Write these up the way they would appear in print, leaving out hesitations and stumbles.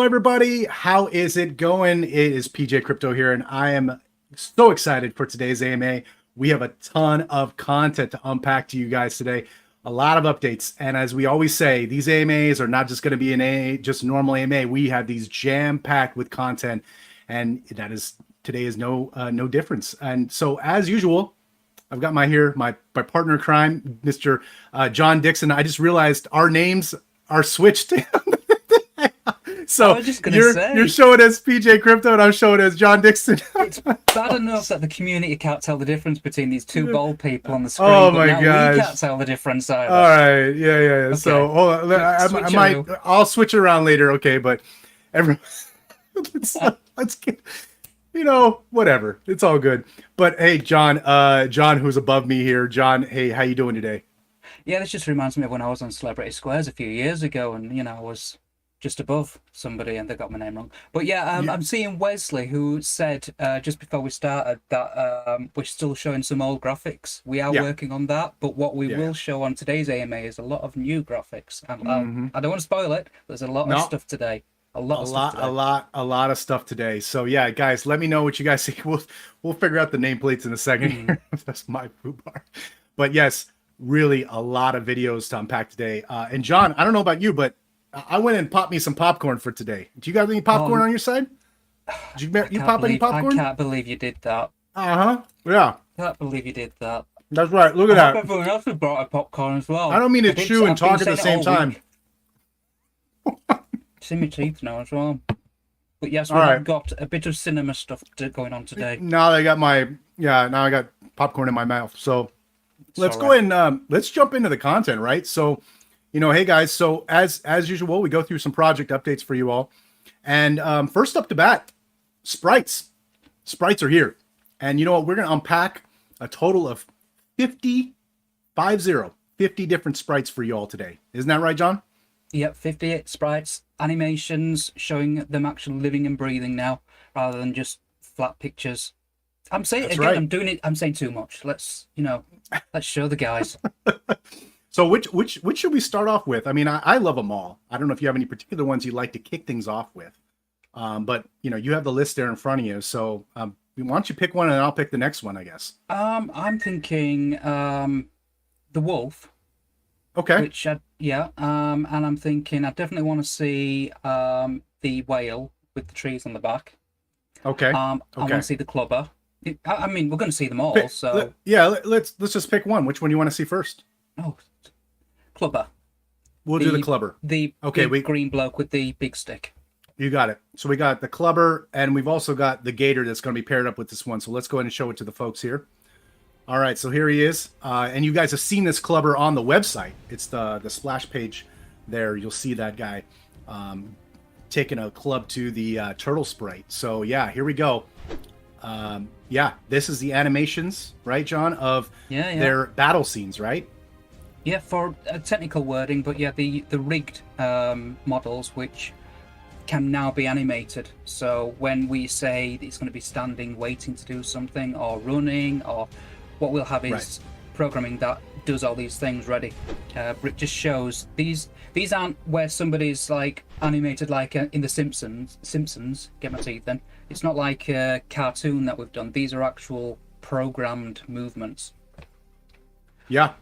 everybody. How is it going? It is Pj Krypto here, and I am so excited for today's AMA. We have a ton of content to unpack to you guys today. A lot of updates, and as we always say, these AMAs are not just going to be just a normal AMA. We have these jam-packed with content, and today is no difference. And so, as usual, I've got my partner in crime, Mr. John Dixon. I just realized our names are switched. So you're showing as Pj Krypto and I'm showing as John Dixon. It's bad enough that the community can't tell the difference between these two bold people on the screen. Oh my gosh. We can't tell the difference either. All right, yeah. Okay. So I'll switch it around later. Okay, but everyone, let's get, whatever. It's all good. But hey, John, who's above me here. John, hey, how you doing today? Yeah, this just reminds me of when I was on Celebrity Squares a few years ago, and I was just above somebody and they got my name wrong. But yeah, I'm seeing Wesley, who said just before we started that we're still showing some old graphics. We are working on that, but what we will show on today's AMA is a lot of new graphics. I don't want to spoil it. There's a lot of stuff today. A lot of stuff today. So yeah, guys, let me know what you guys think. We'll figure out the nameplates in a second. That's my foo bar. But yes, really a lot of videos to unpack today. And John, I don't know about you, but I went and popped me some popcorn for today. Do you got any popcorn on your side? Did you pop any popcorn? I can't believe you did that. Yeah. I can't believe you did that. That's right. Look at that. Everyone else has brought a popcorn as well. I don't mean to chew and talk at the same time. See my teeth now as well. But yes, we've got a bit of cinema stuff going on today. Now I got popcorn in my mouth. So let's go ahead and let's jump into the content, right? So hey guys, so as usual, we go through some project updates for you all. And first up to bat, sprites. Sprites are here. And you know what? We're going to unpack a total of 50 different sprites for you all today. Isn't that right, John? Yep, 58 sprites, animations, showing them actually living and breathing now, rather than just flat pictures. I'm saying again, right. I'm saying too much. Let's show the guys. So which should we start off with? I mean, I love them all. I don't know if you have any particular ones you'd like to kick things off with. But you have the list there in front of you. So why don't you pick one and I'll pick the next one, I guess. I'm thinking the wolf. Okay. And I'm thinking I definitely want to see the whale with the trees on the back. Okay. I want to see the clubber. I mean, we're going to see them all. Let's just pick one. Which one do you want to see first? Oh, clubber. We'll do the clubber. The green bloke with the big stick. You got it. So we got the clubber, and we've also got the gator that's going to be paired up with this one. So let's go ahead and show it to the folks here. All right, so here he is. And you guys have seen this clubber on the website. It's the splash page there. You'll see that guy taking a club to the turtle sprite. So yeah, here we go. This is the animations, right, John, of their battle scenes, right? Yeah, for technical wording, but yeah, the rigged models, which can now be animated. So when we say it's going to be standing, waiting to do something, or running, or what we'll have is programming that does all these things ready. It just shows these aren't where somebody's like animated like in the Simpsons. Get my teeth in. It's not like a cartoon that we've done. These are actual programmed movements. Yeah.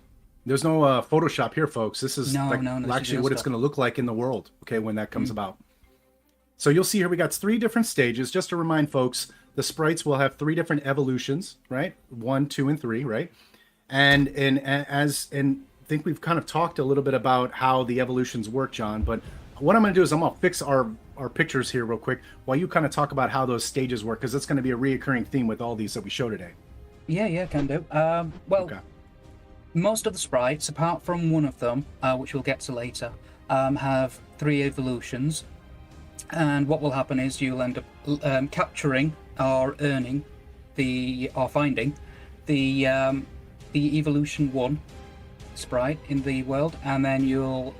There's no Photoshop here, folks. This is actually what it's going to look like in the world, okay, when that comes about. So you'll see here we got 3 different stages. Just to remind folks, the sprites will have 3 different evolutions, right? 1, 2, and 3, right? And I think we've kind of talked a little bit about how the evolutions work, John. But what I'm going to do is I'm going to fix our pictures here real quick while you kind of talk about how those stages work, because it's going to be a reoccurring theme with all these that we show today. Yeah, can do. Most of the sprites, apart from one of them, which we'll get to later, have 3 evolutions. And what will happen is you'll end up capturing or earning or finding the evolution 1 sprite in the world, and then you'll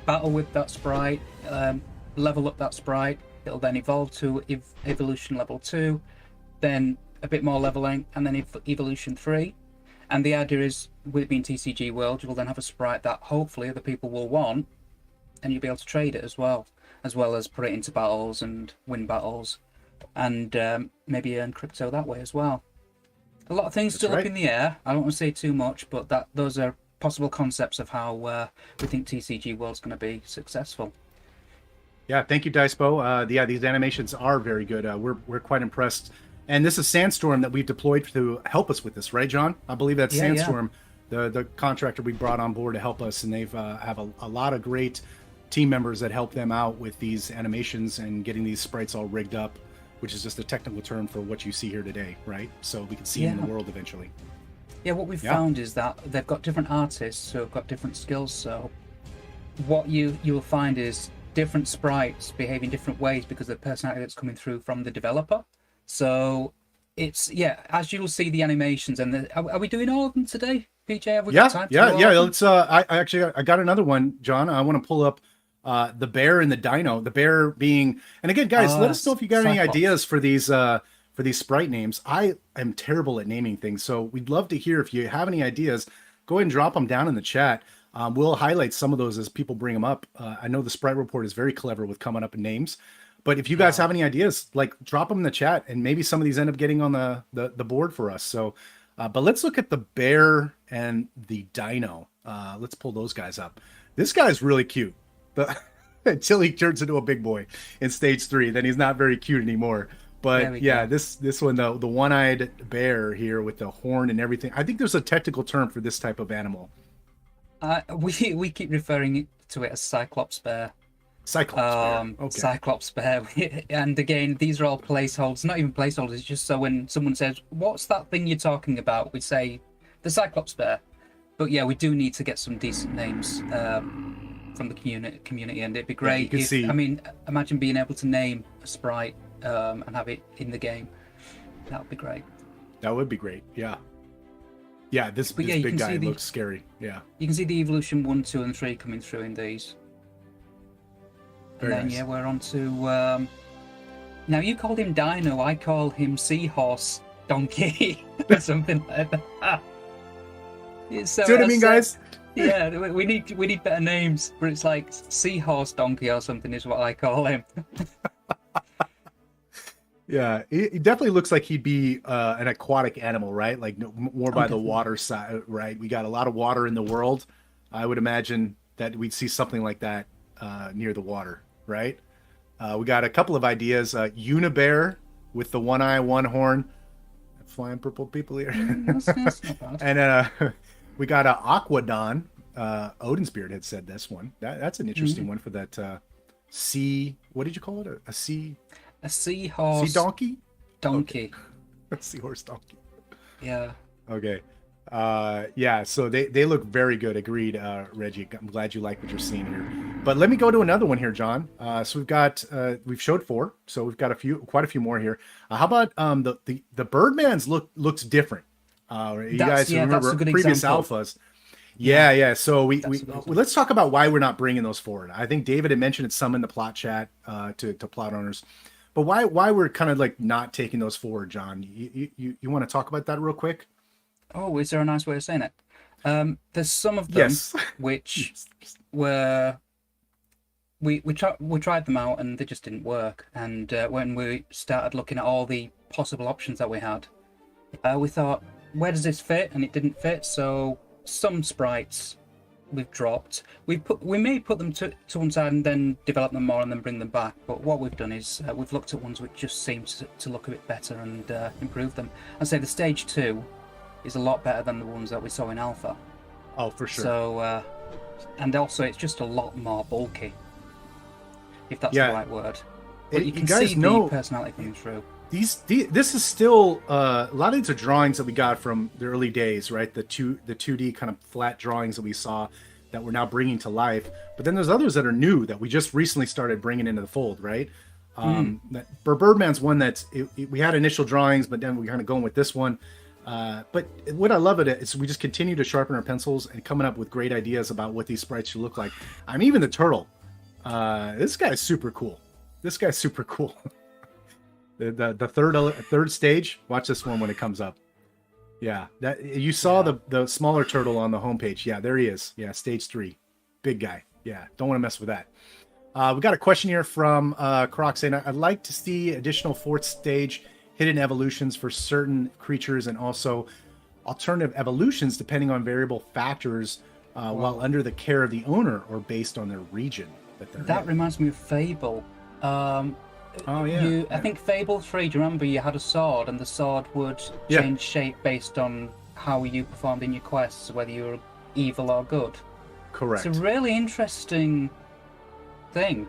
battle with that sprite, level up that sprite. It'll then evolve to evolution level 2, then a bit more leveling, and then evolution 3. And the idea is, with it being TCG World, you'll then have a sprite that hopefully other people will want, and you'll be able to trade it as well. as well as put it into battles and win battles, and maybe earn crypto that way as well. A lot of things still up in the air. I don't want to say too much, but those are possible concepts of how we think TCG World's going to be successful. Yeah, thank you, Dicepo. Yeah, these animations are very good. We're quite impressed. And this is Sandstorm that we've deployed to help us with this, right, John? I believe that's Sandstorm, the contractor we brought on board to help us, and they've have a lot of great team members that help them out with these animations and getting these sprites all rigged up, which is just a technical term for what you see here today, right? So we can see them in the world eventually. Yeah, what we've found is that they've got different artists who have got different skills. So what you'll find is different sprites behave in different ways because of the personality that's coming through from the developer. So it's, as you'll see the animations, and are we doing all of them today, PJ? Have we got time to let's I got another one, John. I want to pull up the bear and the dino. The bear being, and again, guys, let us know if you got any ideas for these sprite names. I am terrible at naming things, so we'd love to hear if you have any ideas. Go ahead and drop them down in the chat. We'll highlight some of those as people bring them up. I know the Sprite Report is very clever with coming up with names, but if you guys have any ideas, like drop them in the chat, and maybe some of these end up getting on the board for us. So, but let's look at the bear and the dino. Let's pull those guys up. This guy's really cute. Until he turns into a big boy in stage 3, then he's not very cute anymore. But yeah, this one, the one-eyed bear here with the horn and everything. I think there's a technical term for this type of animal. We keep referring to it as Cyclops bear. Cyclops bear. And again, these are all placeholders. Not even placeholders. It's just so when someone says, "What's that thing you're talking about?" we say the Cyclops bear. But yeah, we do need to get some decent names from the community, and it'd be great I mean, imagine being able to name a sprite and have it in the game. That would be great. That would be great. Yeah, this big guy looks scary. Yeah, you can see the evolution 1, 2, and 3 coming through in these. And then nice. We're on to now. You called him Dino. I call him Seahorse Donkey or something like that. So, see what I mean, guys? Yeah, we need better names, but it's like Seahorse Donkey or something is what I call him. Yeah, he definitely looks like he'd be an aquatic animal, right? Like more by the water side, right? We got a lot of water in the world. I would imagine that we'd see something like that near the water, right? We got a couple of ideas. Unibear with the one eye, one horn. Flying purple people here. And we got Aquadon. Odinspirit had said this one. That's an interesting one for that sea. What did you call it? A sea... A seahorse. Sea donkey? Donkey. Okay. A seahorse donkey. Yeah. Okay. Yeah, so they look very good. Agreed, Reggie. I'm glad you like what you're seeing here. But let me go to another one here, John. So we've showed 4, so we've got quite a few more here. How about the Birdman's looks different. You guys remember previous alphas? Yeah. So we let's talk about why we're not bringing those forward. I think David had mentioned it some in the plot chat to plot owners. But why we're kind of like not taking those forward, John? You want to talk about that real quick? Oh, is there a nice way of saying it? There's some of them which were we tried them out and they just didn't work. And when we started looking at all the possible options that we had, we thought, where does this fit? And it didn't fit. So some sprites we've dropped. We may put them to one side and then develop them more and then bring them back. But what we've done is we've looked at ones which just seem to look a bit better and improve them. I'd say the stage 2 is a lot better than the ones that we saw in alpha. Oh, for sure. So and also it's just a lot more bulky, if that's the right word. But you can see the personality coming through. This is still a lot of these are drawings that we got from the early days, right? The 2D kind of flat drawings that we saw that we're now bringing to life. But then there's others that are new that we just recently started bringing into the fold, right? Birdman's one we had initial drawings, but then we're kind of going with this one. But what I love it is we just continue to sharpen our pencils and coming up with great ideas about what these sprites should look like. Even the turtle. This guy's super cool. The third stage. Watch this one when it comes up. Yeah, that you saw the smaller turtle on the homepage. Yeah, there he is. Yeah, stage 3, big guy. Yeah, don't want to mess with that. We got a question here from Croc saying, I'd like to see additional fourth stage hidden evolutions for certain creatures and also alternative evolutions depending on variable factors while under the care of the owner or based on their region that they're That in. reminds me of Fable. Oh, yeah. I think Fable 3, do you remember you had a sword and the sword would change shape based on how you performed in your quests, whether you were evil or good? Correct. It's a really interesting thing.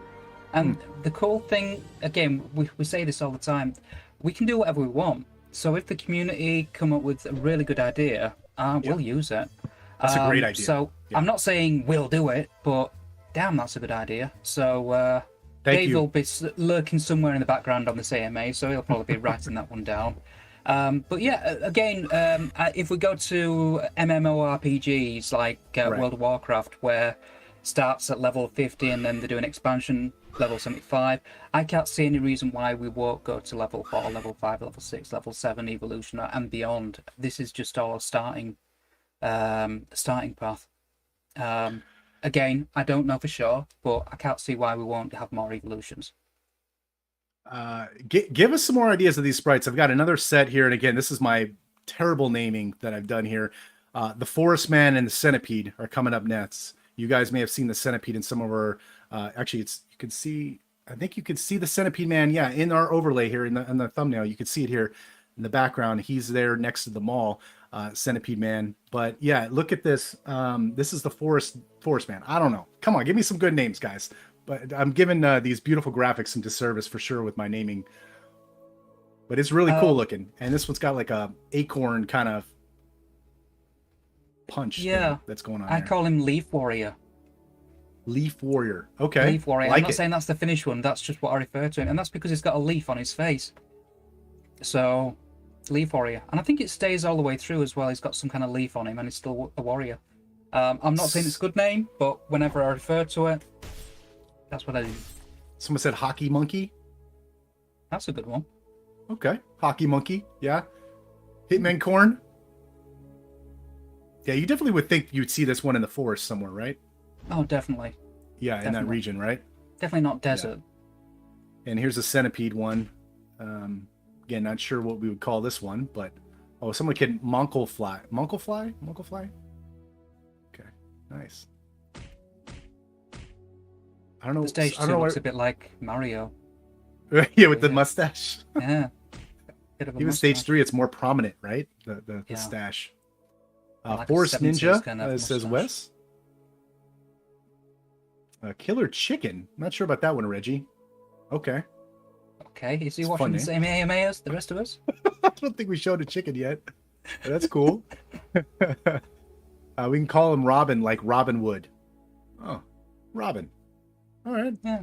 And the cool thing, again, we say this all the time, we can do whatever we want. So if the community come up with a really good idea, we'll use it. That's a great idea. So I'm not saying we'll do it, but damn, that's a good idea. So Dave will be lurking somewhere in the background on this AMA, so he'll probably be writing that one down. But yeah, again, if we go to MMORPGs like World of Warcraft, where starts at level 50 and then they do an expansion level 75, I can't see any reason why we won't go to level 4, level 5, level 6, level 7 evolution and beyond. This is just our starting path. Again, I don't know for sure, but I can't see why we won't have more evolutions. Give us some more ideas of these sprites. I've got another set here, and again, this is my terrible naming that I've done here. The Forest Man and the Centipede are coming up next. You guys may have seen the Centipede in some of our. Actually, you can see. I think you can see the Centipede Man. Yeah, in our overlay here in the thumbnail, you can see it here in the background. He's there next to the mall. Centipede Man. But yeah, look at this. This is the Forest Man. I don't know. Come on, give me some good names, guys. But I'm giving these beautiful graphics some disservice for sure with my naming. But it's really cool looking. And this one's got like a acorn kind of punch that's going on. I call him Leaf Warrior. Leaf Warrior. Okay. Leaf Warrior. I'm not saying that's the finished one. That's just what I refer to him. And that's because he's got a leaf on his face. So, Leaf Warrior. And I think it stays all the way through as well. He's got some kind of leaf on him and he's still a warrior. I'm not saying it's a good name, but whenever I refer to it, that's what I do. Someone said Hockey Monkey. That's a good one. Okay. Hockey Monkey. Yeah. Hitman Corn. Yeah, you definitely would think you'd see this one in the forest somewhere, right? Oh, definitely. Yeah, definitely. In that region, right? Definitely not desert. Yeah. And here's a Centipede one. Again, not sure what we would call this one, but someone can Monklefly. Monklefly? Okay, nice. I don't know. The stage 2 looks a bit like Mario. Yeah, with the mustache. Yeah. Even stage 3, it's more prominent, right? The stash. Like Forest Ninja, kind of says Wes. Killer Chicken. Not sure about that one, Reggie. Okay. Okay, is he watching the same AMA as the rest of us? I don't think we showed a chicken yet. That's cool. We can call him Robin, like Robin Wood. Oh, Robin. All right. Yeah.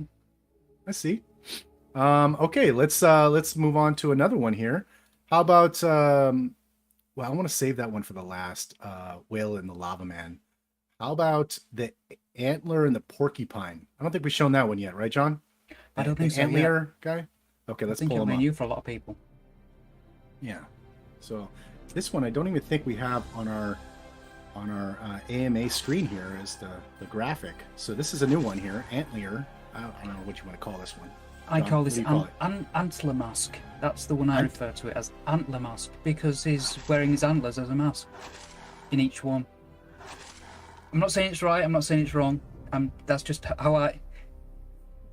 I see. Okay, let's move on to another one here. How about I want to save that one for the last. Whale and the Lava Man. How about the Antler and the Porcupine? I don't think we've shown that one yet, right, John? I don't think so. Antler guy. Okay, let's pull him up. New for a lot of people. Yeah. So this one I don't even think we have on our AMA screen here is the graphic. So this is a new one here, Antler. I don't know what you want to call this one. I call this Antler Mask. That's the one I refer to it as, Antler Mask, because he's wearing his antlers as a mask in each one. I'm not saying it's right, I'm not saying it's wrong. That's just how I...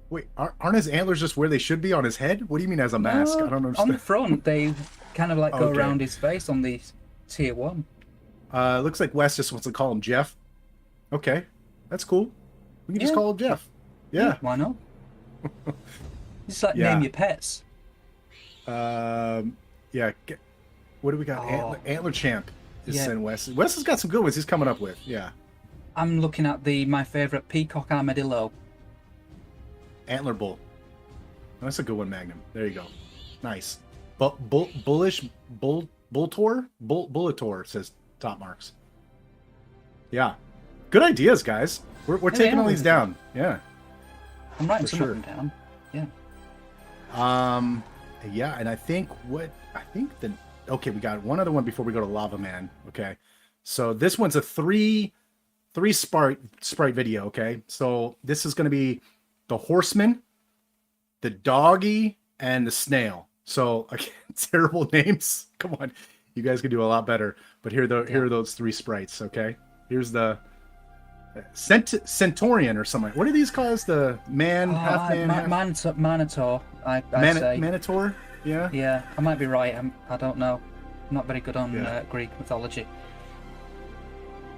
Wait, aren't his antlers just where they should be on his head? What do you mean as a mask? I don't understand. On the front, they kind of like go around his face on the tier 1. Looks like Wes just wants to call him Jeff. Okay, that's cool. We can just call him Jeff. Yeah. Why not? Just like name your pets. Yeah. What do we got? Antler Champ is sent Wes. Wes has got some good ones he's coming up with. Yeah. I'm looking at my favorite Peacock Armadillo. Antler Bull. Oh, that's a good one, Magnum. There you go. Nice. Bullish Bullator says Top Marks. Yeah. Good ideas, guys. We're taking all these down. Yeah. I'm writing some of them down. Yeah. Yeah, and I think okay, we got one other one before we go to Lava Man. Okay. So this one's a three sprite video, okay? So this is gonna be the horseman, the doggy, and the snail. So again, terrible names. Come on, you guys can do a lot better. But here are those 3 sprites. Okay, here's the Centaurian or something. What are these called? The man, half man, half... Minotaur. I'd say Minotaur. Yeah. Yeah, I might be right. I don't know. I'm not very good on Greek mythology.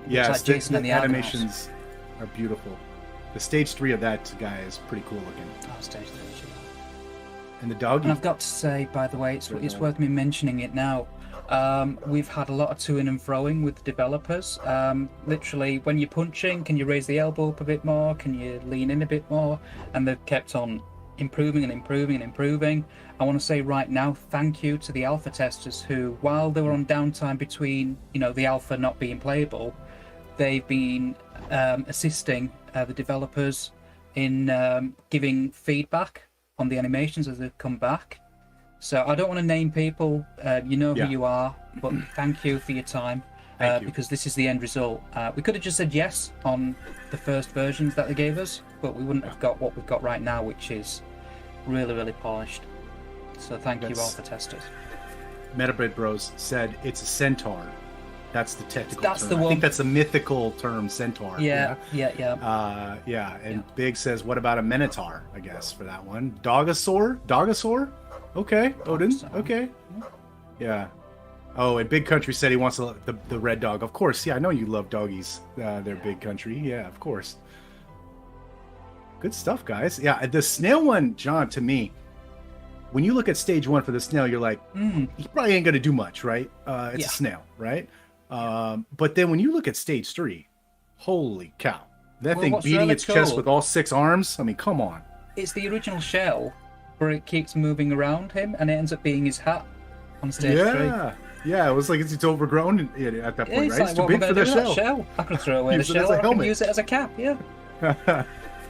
Yeah, like Jason and the animations are beautiful. The stage 3 of that guy is pretty cool looking. Oh, stage 3. And the doggy. And I've got to say, by the way, it's worth me mentioning it now. We've had a lot of to-ing and froing with the developers. Literally, when you're punching, can you raise the elbow up a bit more? Can you lean in a bit more? And they've kept on improving and improving and improving. I want to say right now, thank you to the alpha testers who, while they were on downtime between, the alpha not being playable, they've been assisting the developers in giving feedback on the animations as they've come back. So I don't want to name people, you know who you are, but thank you for your time, because this is the end result. We could have just said yes on the first versions that they gave us, but we wouldn't have got what we've got right now, which is really, really polished. So thank you all for testers. Metabread Bros said it's a centaur. That's the technical term. The one. I think that's a mythical term, centaur. Yeah. And Big says, what about a minotaur, I guess, for that one? Dogosaur? Okay. Odin? Okay. Yeah. Oh, and Big Country said he wants the red dog. Of course. Yeah, I know you love doggies. They're Big Country. Yeah, of course. Good stuff, guys. Yeah, the snail one, John, to me, when you look at stage 1 for the snail, you're like, he probably ain't going to do much, right? It's a snail, right? But then when you look at stage 3, holy cow. That thing beating really its chest with all 6 arms. I mean, come on. It's the original shell where it keeps moving around him and it ends up being his hat on stage 3. Yeah, it was like it's overgrown at that point, right? Like, it's too big for the shell. I can throw away the shell, or I can use it as a cap,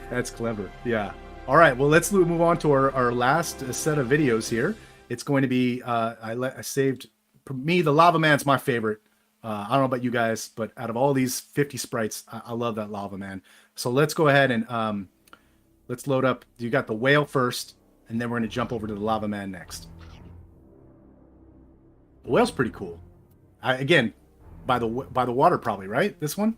That's clever, yeah. All right, well, let's move on to our last set of videos here. It's going to be, I saved, for me, the Lava Man's my favorite. I don't know about you guys, but out of all these 50 sprites, I love that Lava Man. So let's go ahead and let's load up. You got the whale first, and then we're going to jump over to the Lava Man next. The whale's pretty cool. Again, by the water probably, right? This one?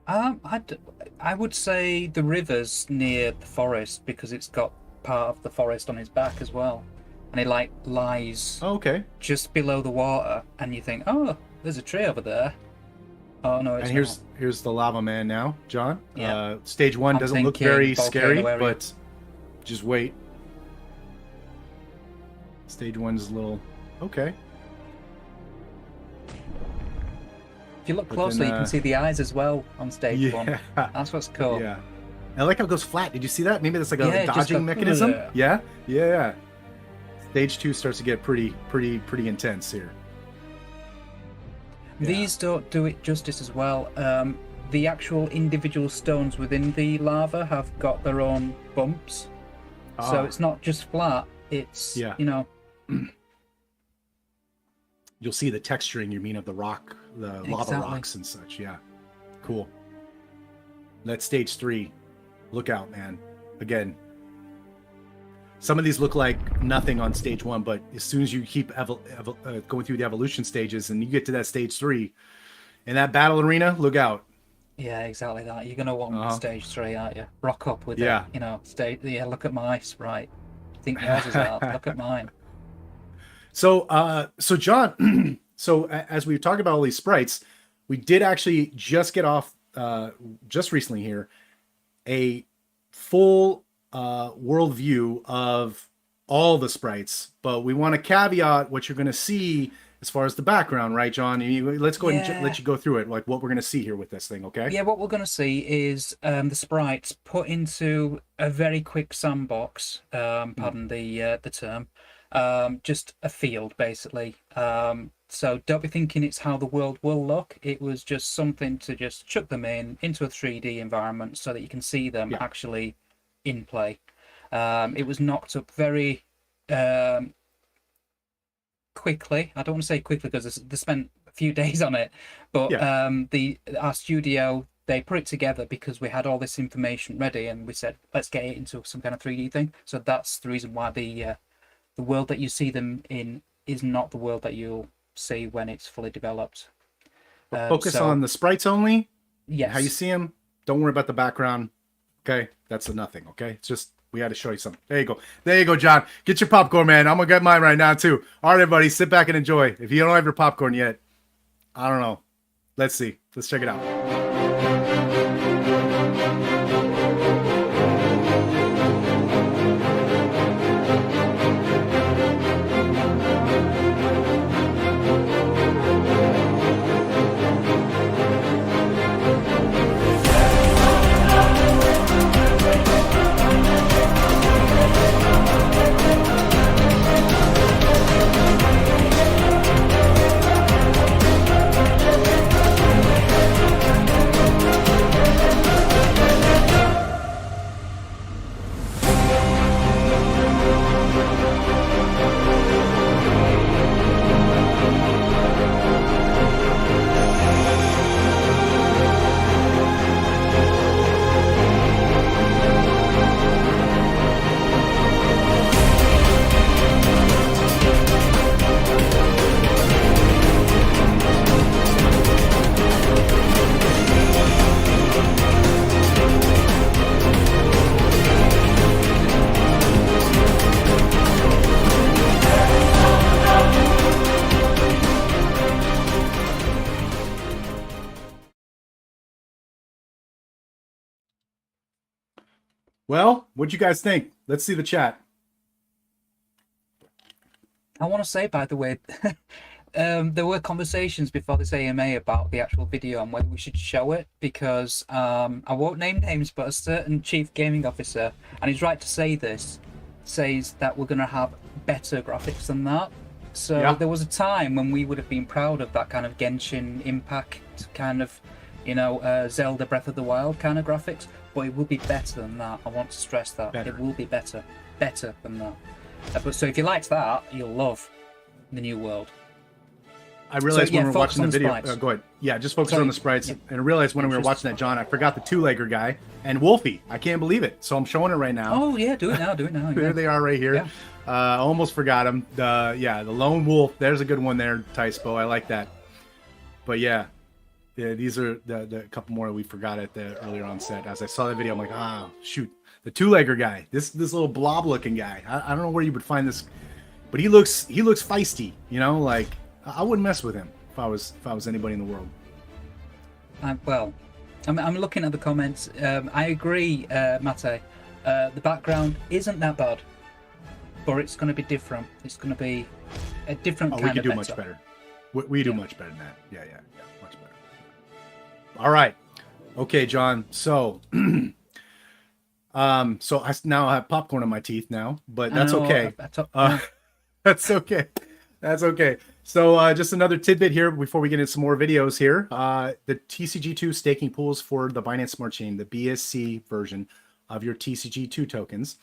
I would say the river's near the forest because it's got part of the forest on his back as well. And it lies just below the water, and you think, oh, there's a tree over there. Oh no, it's not. Here's the Lava Man now, John. Yeah. Stage 1 doesn't look very scary, but just wait. Stage 1's a little okay. If you look closely, you can see the eyes as well on stage 1. That's what's cool. Yeah. I like how it goes flat. Did you see that? Maybe that's like a dodging mechanism. Yeah. Stage 2 starts to get pretty intense here. These don't do it justice as well. The actual individual stones within the lava have got their own bumps, so it's not just flat. It's You'll see the texturing, you mean, of the rock, the lava rocks and such. Yeah, cool. That's stage 3. Look out, man. Again, some of these look like nothing on stage 1, but as soon as you keep going through the evolution stages and you get to that stage 3, in that battle arena, look out. Yeah, exactly that. You're gonna want stage 3, aren't you? Rock up with it. Stage. Yeah, look at my sprite. Think yours is out. Look at mine. So John, so as we've talked about all these sprites, we did actually just get off just recently here a full world view of all the sprites, but we want to caveat what you're going to see as far as the background, right, John? Let's go ahead and let you go through it, like what we're going to see here with this thing, okay? Yeah, what we're going to see is the sprites put into a very quick sandbox, pardon the term, just a field, basically. So don't be thinking it's how the world will look. It was just something to just chuck them into a 3D environment so that you can see them actually in play. It was knocked up very quickly. I don't want to say quickly because they spent a few days on it, but our studio, they put it together because we had all this information ready, and we said, let's get it into some kind of 3D thing. So that's the reason why the world that you see them in is not the world that you'll see when it's fully developed. Focus on the sprites only. Yes. How you see them. Don't worry about the background. Okay, that's a nothing. Okay, it's just we had to show you something. There you go. There you go, John. Get your popcorn, man. I'm gonna get mine right now too. All right, everybody, sit back and enjoy. If you don't have your popcorn yet, I don't know. Let's see. Let's check it out. Well, what'd you guys think? Let's see the chat. I want to say, by the way, there were conversations before this AMA about the actual video and whether we should show it, because I won't name names, but a certain chief gaming officer, and he's right to say this, says that we're going to have better graphics than that. So yeah. There was a time when we would have been proud of that kind of Genshin Impact kind of, you know, Zelda Breath of the Wild kind of graphics, but it will be better than that. I want to stress that. It will be better than that. But so if you liked that, you'll love the new world. I realized when we were watching the video. Go ahead. Yeah, just focus on the sprites. Yeah. And I realized when we were watching that, John, I forgot the two-legger guy and Wolfie. I can't believe it. So I'm showing it right now. Oh yeah, do it now. There they are right here. Yeah. I almost forgot them. The lone wolf. There's a good one there, Ticebo. I like that. But yeah, these are the couple more we forgot at the earlier on set. As I saw the video, I'm like, oh shoot, the two-legger guy. This little blob-looking guy. I don't know where you would find this, but he looks feisty. You know, like. I wouldn't mess with him if I was anybody in the world. Well, I'm looking at the comments. I agree, Mate. The background isn't that bad, but it's going to be different. It's going to be a different kind of. We could do much better. We do much better than that. Yeah, much better. All right, okay, John. So, so I now have popcorn in my teeth now, but that's okay. That's okay. That's okay. So just another tidbit here before we get into some more videos here. The TCG2 staking pools for the Binance Smart Chain, the BSC version of your TCG2 tokens.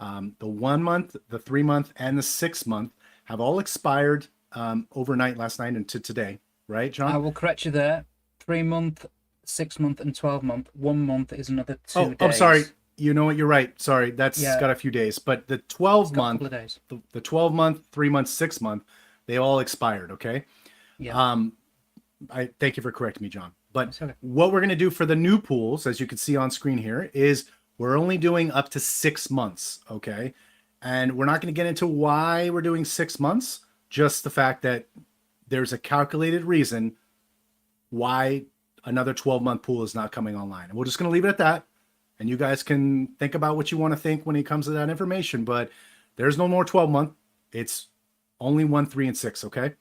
The 1 month, the 3 month, and the 6 month have all expired overnight last night into today. Right, John? I will correct you there. 3 month, 6 month, and 12 month. 1 month is another 2 days. I'm sorry. You know what? You're right. Sorry. That's got a few days. But the 12 month, the 12 month, 3 month, 6 month, they all expired, okay? Yeah. I thank you for correcting me, John. But what we're going to do for the new pools, as you can see on screen here, is we're only doing up to 6 months, okay? And we're not going to get into why we're doing 6 months, just the fact that there's a calculated reason why another 12-month pool is not coming online. And we're just going to leave it at that. And you guys can think about what you want to think when it comes to that information. But there's no more 12-month. It's only 1, 3, and 6, okay?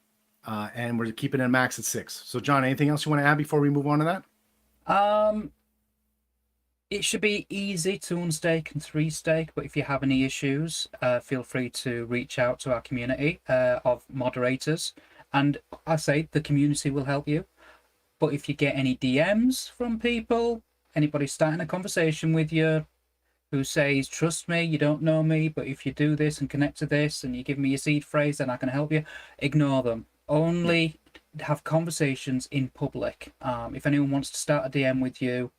And we're keeping it max at 6. So, John, anything else you want to add before we move on to that? It should be easy to unstake and 3-stake, but if you have any issues, feel free to reach out to our community of moderators. And I say the community will help you. But if you get any DMs from people, anybody starting a conversation with you, who says, trust me, you don't know me, but if you do this and connect to this and you give me your seed phrase, then I can help you, ignore them. Only have conversations in public. If anyone wants to start a DM with you,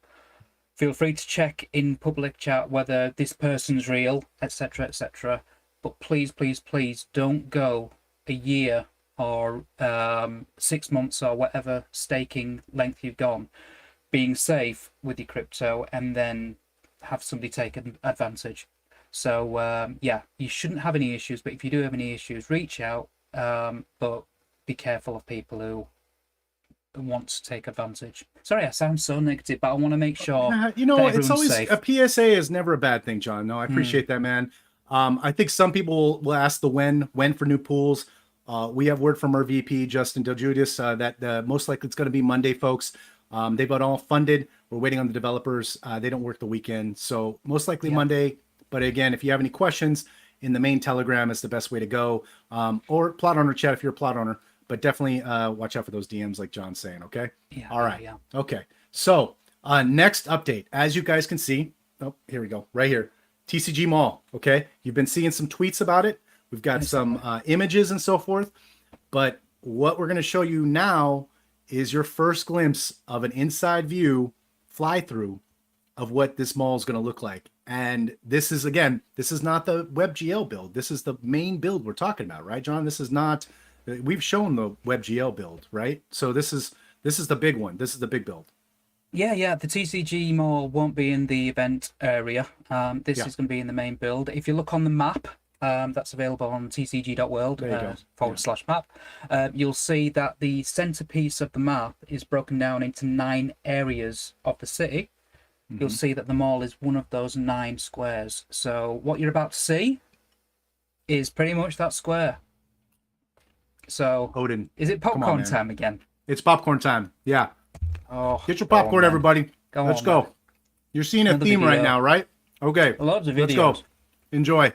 feel free to check in public chat whether this person's real, etc., etc. But please, please, please don't go a year or 6 months or whatever staking length you've gone being safe with your crypto and then have somebody take advantage. So yeah, you shouldn't have any issues, but if you do have any issues, reach out, but be careful of people who want to take advantage. Sorry, I sound so negative, but I want to make sure it's always safe. A PSA is never a bad thing, John. No, I appreciate that, man. I think some people will ask the when for new pools. We have word from our VP, Justin DelJudice, that most likely it's going to be Monday, folks. They've got all funded. We're waiting on the developers. They don't work the weekend, so most likely Monday. But again, if you have any questions, in the main Telegram is the best way to go, or plot owner chat if you're a plot owner. But definitely watch out for those DMs, like John's saying. Okay. Yeah. All right. Yeah. Okay. So next update, as you guys can see, here we go, right here, TCG Mall. Okay. You've been seeing some tweets about it. We've got some images and so forth. But what we're going to show you now is your first glimpse of an inside view fly through of what this mall is going to look like. And this is, again, this is not the WebGL build. This is the main build we're talking about, right, John? This is not, we've shown the WebGL build, right? So this is the big one. This is the big build. Yeah. The TCG Mall won't be in the event area. This is going to be in the main build. If you look on the map, that's available on TCG.World /map. You'll see that the centerpiece of the map is broken down into 9 areas of the city. You'll see that the mall is one of those 9 squares. So what you're about to see is pretty much that square. So Odin, is it popcorn time again? It's popcorn time. Yeah. Oh, get your popcorn, everybody. Let's go. You're seeing a theme right now, right? Okay. Loads of videos. Let's go. Enjoy.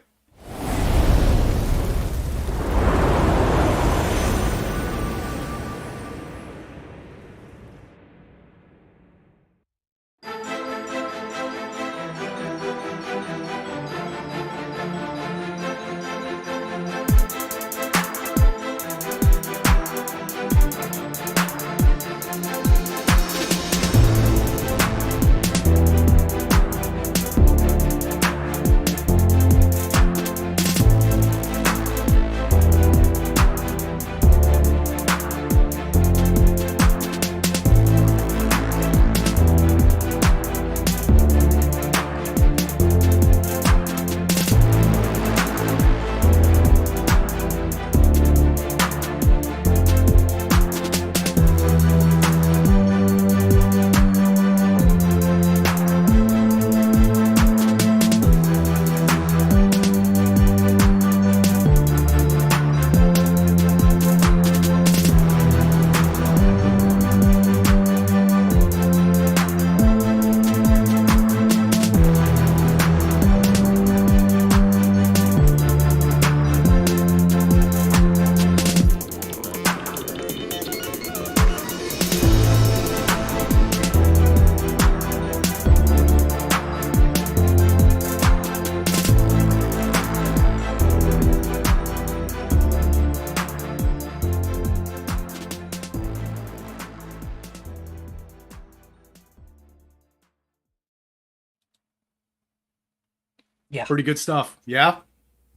Yeah. Pretty good stuff. Yeah?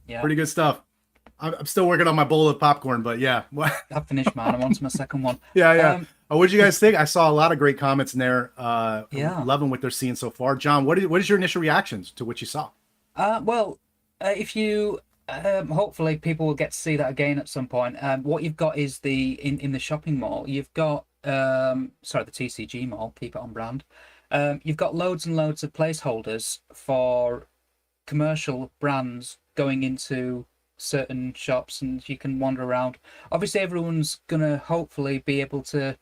Yeah. Pretty good stuff. I'm still working on my bowl of popcorn, but yeah. I've finished mine. I'm on to my second one. Yeah. What did you guys think? I saw a lot of great comments in there. Yeah. Loving what they're seeing so far. John, what is your initial reactions to what you saw? Well, if you hopefully people will get to see that again at some point. What you've got is in the shopping mall, you've got the TCG Mall, keep it on brand. You've got loads and loads of placeholders for commercial brands going into certain shops, and you can wander around. Obviously everyone's gonna hopefully be able to,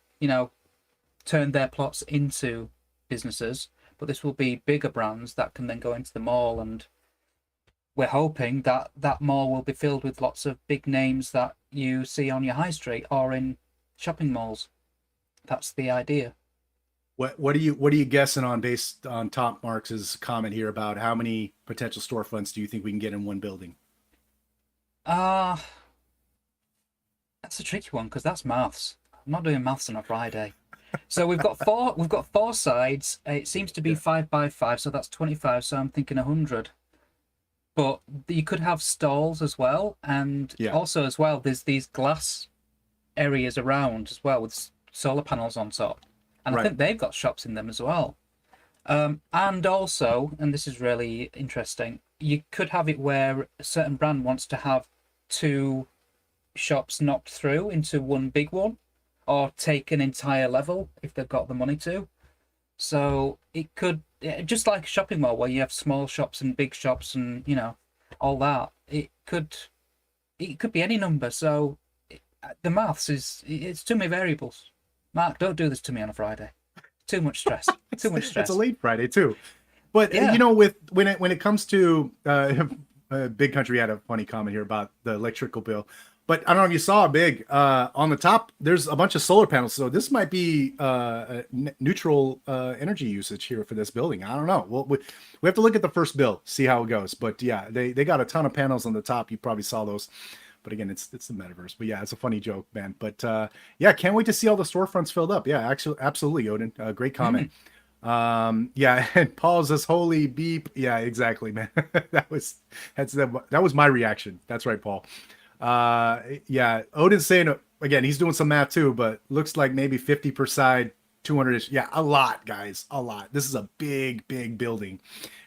turn their plots into businesses, but this will be bigger brands that can then go into the mall, and we're hoping that that mall will be filled with lots of big names that you see on your high street or in shopping malls. That's the idea. What are you guessing on, based on Top Marks's comment here about how many potential storefronts do you think we can get in one building? That's a tricky one because that's maths. not doing maths on a Friday. So we've got four sides. It seems to be 5 by 5, so that's 25. So I'm thinking 100. But you could have stalls as well, and also as well, there's these glass areas around as well with solar panels on top, and I think they've got shops in them as well. And also, and this is really interesting, you could have it where a certain brand wants to have 2 shops knocked through into one big one, or take an entire level if they've got the money to. So it could, just like a shopping mall where you have small shops and big shops and, you know, all that, it could be any number. So the maths it's too many variables. Mark, don't do this to me on a Friday. Too much stress. Too much stress. It's a late Friday too. But you know, when it comes to Big Country had a funny comment here about the electrical bill. But I don't know if you saw Big on the top. There's a bunch of solar panels, so this might be a neutral energy usage here for this building. I don't know. Well, we have to look at the first bill, see how it goes. But yeah, they got a ton of panels on the top. You probably saw those. But again, it's the metaverse. But yeah, it's a funny joke, man. But yeah, can't wait to see all the storefronts filled up. Yeah, actually, absolutely, Odin. Great comment. Yeah, and Paul says, "Holy beep." Yeah, exactly, man. that was my reaction. That's right, Paul. Yeah, Odin's saying again, he's doing some math too, but looks like maybe 50 per side, 200-ish. Yeah, a lot, guys, a lot. This is a big building,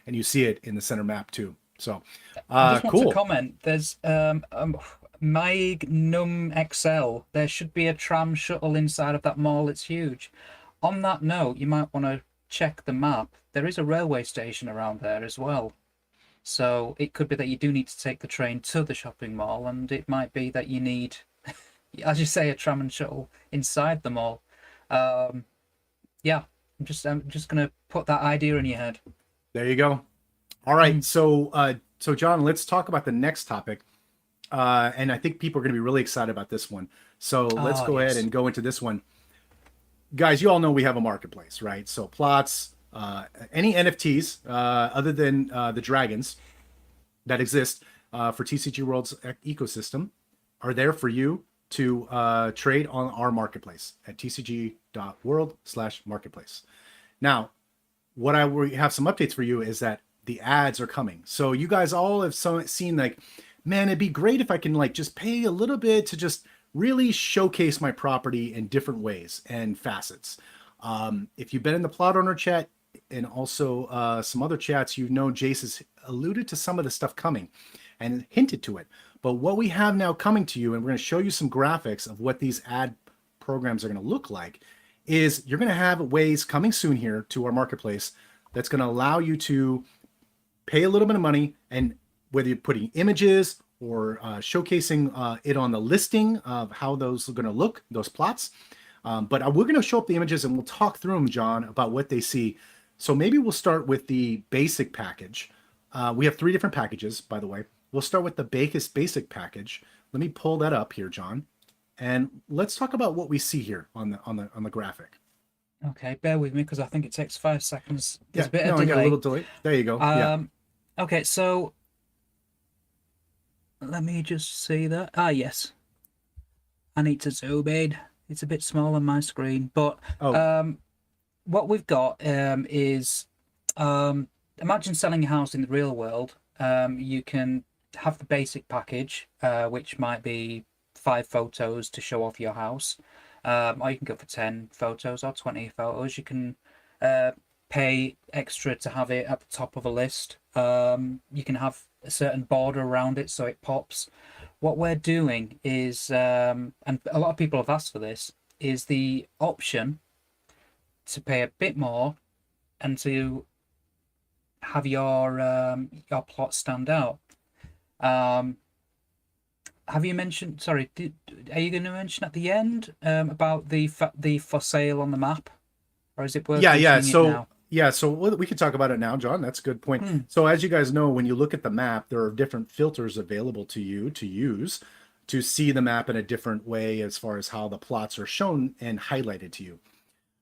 and you see it in the center map too. So I just want to comment. There's Magnum XL. There should be a tram shuttle inside of that mall. It's huge. On that note, you might want to check the map. There is a railway station around there as well. So it could be that you do need to take the train to the shopping mall, and it might be that you need, as you say, a tram and shuttle inside the mall. Yeah, I'm just gonna put that idea in your head. There you go. All right, so John, let's talk about the next topic, and I think people are going to be really excited about this one. So let's go ahead and go into this one, guys. You all know we have a marketplace, right? So plots. Any NFTs other than the dragons that exist for TCG World's ecosystem are there for you to trade on our marketplace at TCG.World/marketplace. Now, what I have some updates for you is that the ads are coming. So you guys all have seen like, man, it'd be great if I can like just pay a little bit to just really showcase my property in different ways and facets. If you've been in the plot owner chat, and also some other chats, you know Jace has alluded to some of the stuff coming and hinted to it. But what we have now coming to you, and we're going to show you some graphics of what these ad programs are going to look like, is you're going to have ways coming soon here to our marketplace that's going to allow you to pay a little bit of money, and whether you're putting images or showcasing it on the listing of how those are going to look, those plots. But we're going to show up the images and we'll talk through them, John, about what they see. So maybe we'll start with the basic package. We have 3 different packages, by the way. We'll start with the basic package. Let me pull that up here, John, and let's talk about what we see here on the graphic. Okay, bear with me because I think it takes 5 seconds. There's a bit of delay. I got a little delay. There you go. Okay, so let me just see that. Yes. I need to zoom in. It's a bit small on my screen, but what we've got is imagine selling a house in the real world. You can have the basic package, which might be 5 photos to show off your house, or you can go for 10 photos or 20 photos. You can pay extra to have it at the top of a list. You can have a certain border around it so it pops. What we're doing is, and a lot of people have asked for this, is the option to pay a bit more and to have your plot stand out. Have you mentioned? Sorry, are you going to mention at the end about the for sale on the map, or is it worth? Yeah. So we can talk about it now, John. That's a good point. So as you guys know, when you look at the map, there are different filters available to you to use to see the map in a different way as far as how the plots are shown and highlighted to you.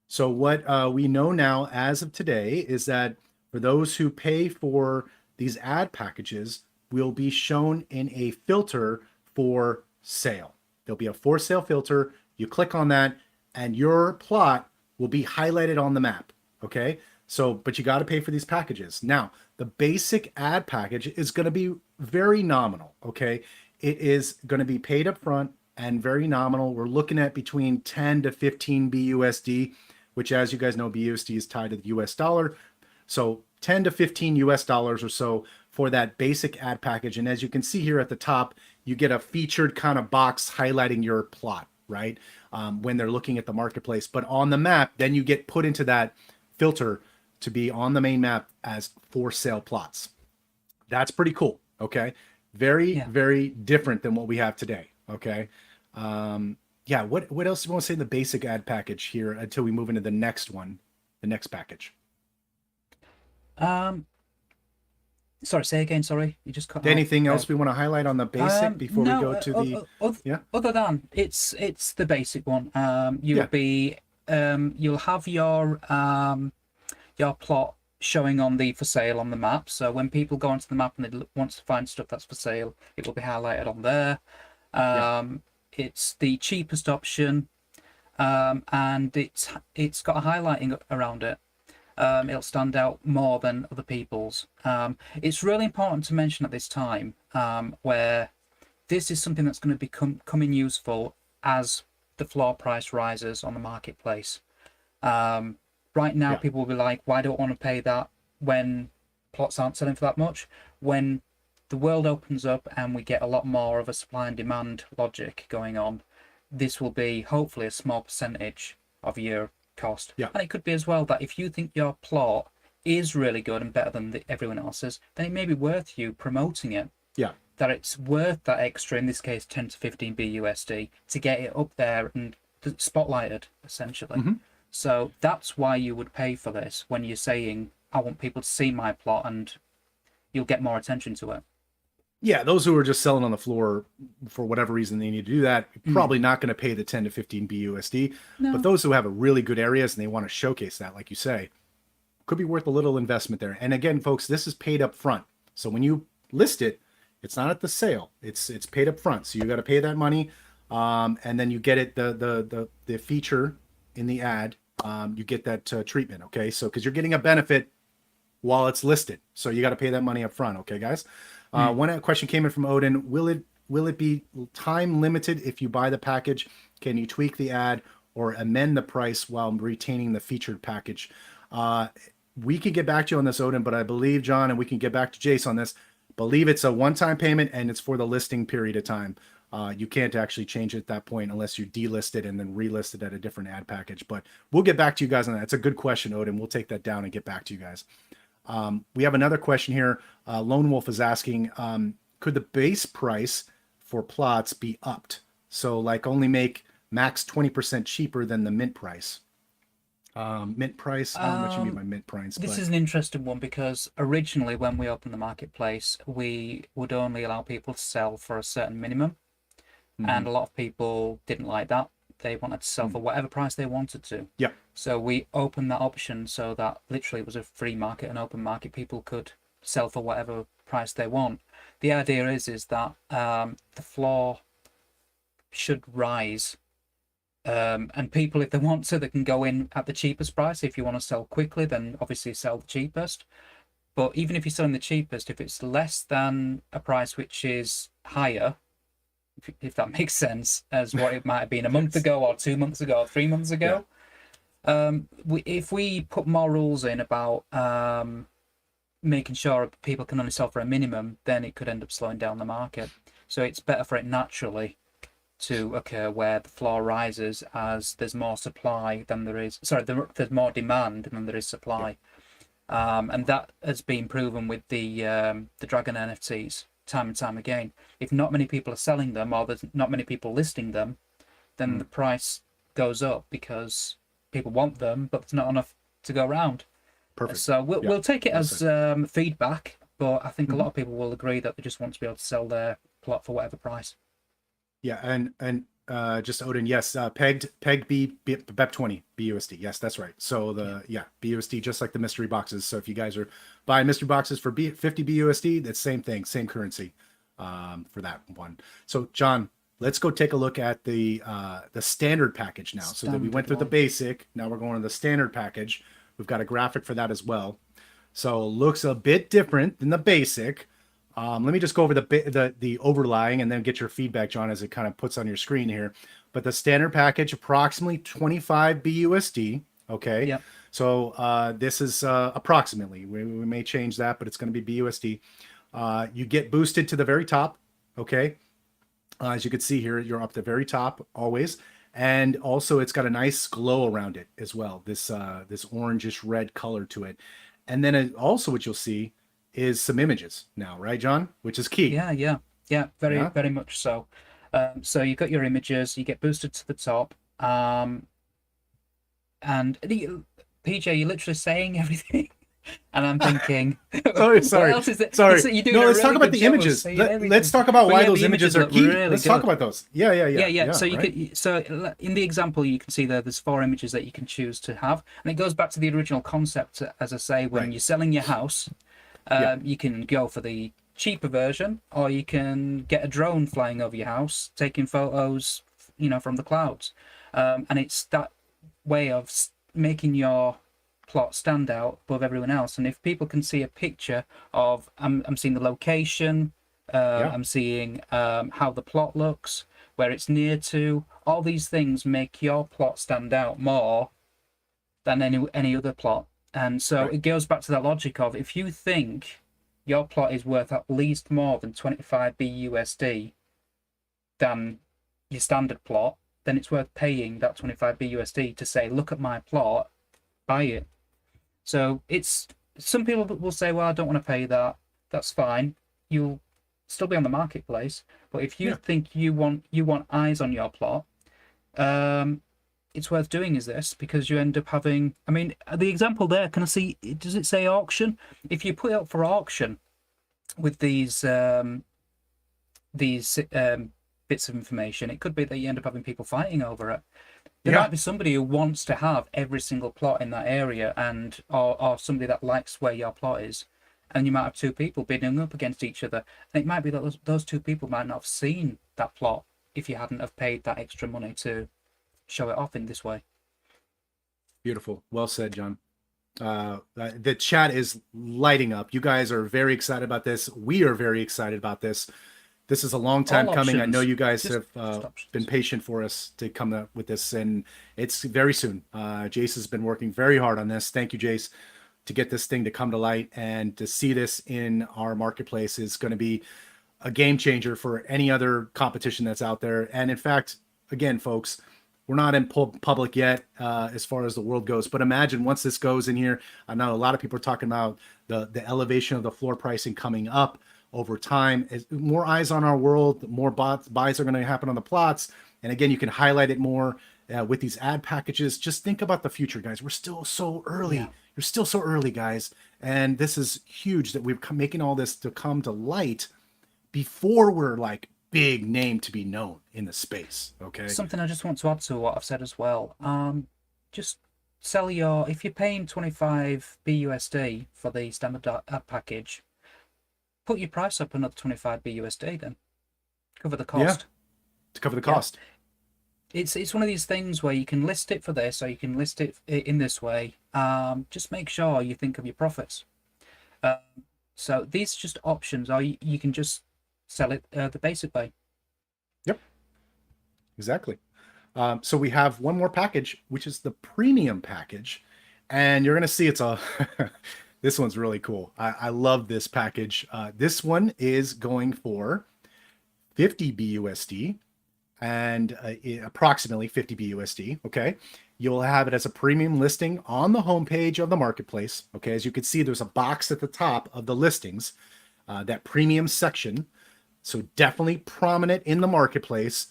So what we know now as of today is that for those who pay for these ad packages, will be shown in a filter for sale. There'll be a for sale filter. You click on that. and your plot will be highlighted on the map. Okay. So, but you got to pay for these packages. Now, the basic ad package is going to be very nominal. Okay. It is going to be paid up front and very nominal. We're looking at between 10 to 15 BUSD, which, as you guys know, BUSD is tied to the US dollar. So 10 to 15 US dollars or so for that basic ad package. And as you can see here at the top, you get a featured kind of box highlighting your plot, right? When they're looking at the marketplace. But on the map, then you get put into that filter to be on the main map as for sale plots. That's pretty cool. Okay. Very different than what we have today. Okay. Yeah. What else do you want to say in the basic ad package here until we move into the next one, the next package? Sorry, say again. Sorry, you just cut out. Anything else we want to highlight on the basic before we go to the? Other than it's the basic one. You'll have your plot showing on the for sale on the map. So when people go onto the map and they want to find stuff that's for sale, it will be highlighted on there. It's the cheapest option, and it's got a highlighting around it. It'll stand out more than other people's. It's really important to mention at this time where this is something that's going to becoming useful as the floor price rises on the marketplace. Right now, people will be like, why do I want to pay that when plots aren't selling for that much? When the world opens up and we get a lot more of a supply and demand logic going on, this will be hopefully a small percentage of your cost. And it could be as well that if you think your plot is really good and better than everyone else's, then it may be worth you promoting it. That it's worth that extra, in this case 10 to 15 BUSD, to get it up there and spotlighted, essentially. So that's why you would pay for this when you're saying, I want people to see my plot, and you'll get more attention to it. Yeah, those who are just selling on the floor for whatever reason they need to do that, probably not going to pay the 10 to 15 BUSD. No. But those who have a really good areas and they want to showcase that, like you say, could be worth a little investment there. And again, folks, this is paid up front. So when you list it, it's not at the sale. It's paid up front. So you got to pay that money, and then you get it the feature in the ad. You get that treatment. Okay, so because you're getting a benefit while it's listed, so you got to pay that money up front. Okay, guys. One question came in from Odin. Will it be time limited if you buy the package? Can you tweak the ad or amend the price while retaining the featured package? We can get back to you on this, Odin, but I believe, John, and we can get back to Jace on this, believe it's a one-time payment and it's for the listing period of time. You can't actually change it at that point unless you delist it and then relist it at a different ad package. But we'll get back to you guys on that. It's a good question, Odin. We'll take that down and get back to you guys. We have another question here. Lone Wolf is asking, could the base price for plots be upped? So like only make max 20% cheaper than the mint price. Mint price, I don't know what you mean by mint price. This is an interesting one because originally when we opened the marketplace, we would only allow people to sell for a certain minimum. And a lot of people didn't like that. They wanted to sell for whatever price they wanted to. So we opened that option so that literally it was a free market, an open market. People could sell for whatever price they want. The idea is that the floor should rise, and people, if they want to, they can go in at the cheapest price. If you want to sell quickly, then obviously sell the cheapest. But even if you're selling the cheapest, if it's less than a price which is higher, if that makes sense, as what it might have been a month ago or 2 months ago or 3 months ago, if we put more rules in about making sure people can only sell for a minimum, then it could end up slowing down the market. So it's better for it naturally to occur where the floor rises as there's more supply than there is. Sorry, there's more demand than there is supply, and that has been proven with the Dragon NFTs time and time again. If not many people are selling them, or there's not many people listing them, then the price goes up because people want them, but there's not enough to go around. Perfect. So we'll take it as feedback, but I think a lot of people will agree that they just want to be able to sell their plot for whatever price. Yeah, and just Odin, yes, pegged BEP20 BUSD. Yes, that's right. So BUSD, just like the mystery boxes. So if you guys are buying mystery boxes for 50 BUSD, that's same thing, same currency for that one. So John, let's go take a look at the standard package now. So that we went through the basic, now we're going to the standard package. We've got a graphic for that as well. So looks a bit different than the basic. Let me just go over the overlying and then get your feedback, John, as it kind of puts on your screen here. But the standard package, approximately 25 BUSD. Okay. Yep. So this is approximately. We may change that, but it's going to be BUSD. You get boosted to the very top. Okay. As you can see here, you're up the very top always. And also it's got a nice glow around it as well. This orangish red color to it. And then also what you'll see is some images now, right, John? Which is key. Yeah. Very much so. So you've got your images, you get boosted to the top. And PJ, you're literally saying everything. And I'm thinking, sorry. What else is it? Sorry. Let's talk about the images. Let's talk about why those images are key. Really let's talk about those. Yeah. So so in the example, you can see there's 4 images that you can choose to have, and it goes back to the original concept, as I say, when you're selling your house, you can go for the cheaper version, or you can get a drone flying over your house, taking photos, from the clouds, and it's that way of making your plot stand out above everyone else. And if people can see a picture of, I'm seeing the location, I'm seeing how the plot looks, where it's near to, all these things make your plot stand out more than any other plot. And so it goes back to that logic of, if you think your plot is worth at least more than 25 BUSD than your standard plot, then it's worth paying that 25 BUSD to say, look at my plot, buy it. So it's, some people will say, well, I don't want to pay that. That's fine. You'll still be on the marketplace. But if you think you want eyes on your plot, it's worth doing is this, because you end up having, I mean, the example there, can I see, does it say auction? If you put it up for auction with these bits of information, it could be that you end up having people fighting over it. There might be somebody who wants to have every single plot in that area, and or somebody that likes where your plot is, and you might have 2 people bidding up against each other. And it might be that those 2 people might not have seen that plot if you hadn't have paid that extra money to show it off in this way. Beautiful. Well said, John. The chat is lighting up. You guys are very excited about this. We are very excited about this. This is a long time coming. I know you guys have been patient for us to come up with this, and it's very soon. Jace has been working very hard on this. Thank you, Jace, to get this thing to come to light, and to see this in our marketplace is going to be a game changer for any other competition that's out there. And in fact, again, folks, we're not in public yet as far as the world goes, but imagine once this goes in here. I know a lot of people are talking about the elevation of the floor pricing coming up over time. As more eyes on our world, more buys are going to happen on the plots. And again, you can highlight it more with these ad packages. Just think about the future, guys. We're still so early. Yeah. You're still so early, guys. And this is huge that we're making all this to come to light before we're like big name to be known in the space. Okay. Something I just want to add to what I've said as well. Just sell if you're paying 25 BUSD for the standard ad package, put your price up another 25 BUSD, then cover the cost. Yeah, to cover the cost. Yeah. It's one of these things where you can list it for this, or you can list it in this way. Just make sure you think of your profits. So these are just options, or you can just sell it the basic way. Yep, exactly. So we have one more package, which is the premium package, and you're going to see it's a this one's really cool. I love this package. This one is going for 50 BUSD and approximately 50 BUSD. Okay. You'll have it as a premium listing on the homepage of the marketplace. Okay. As you can see, there's a box at the top of the listings, that premium section. So definitely prominent in the marketplace.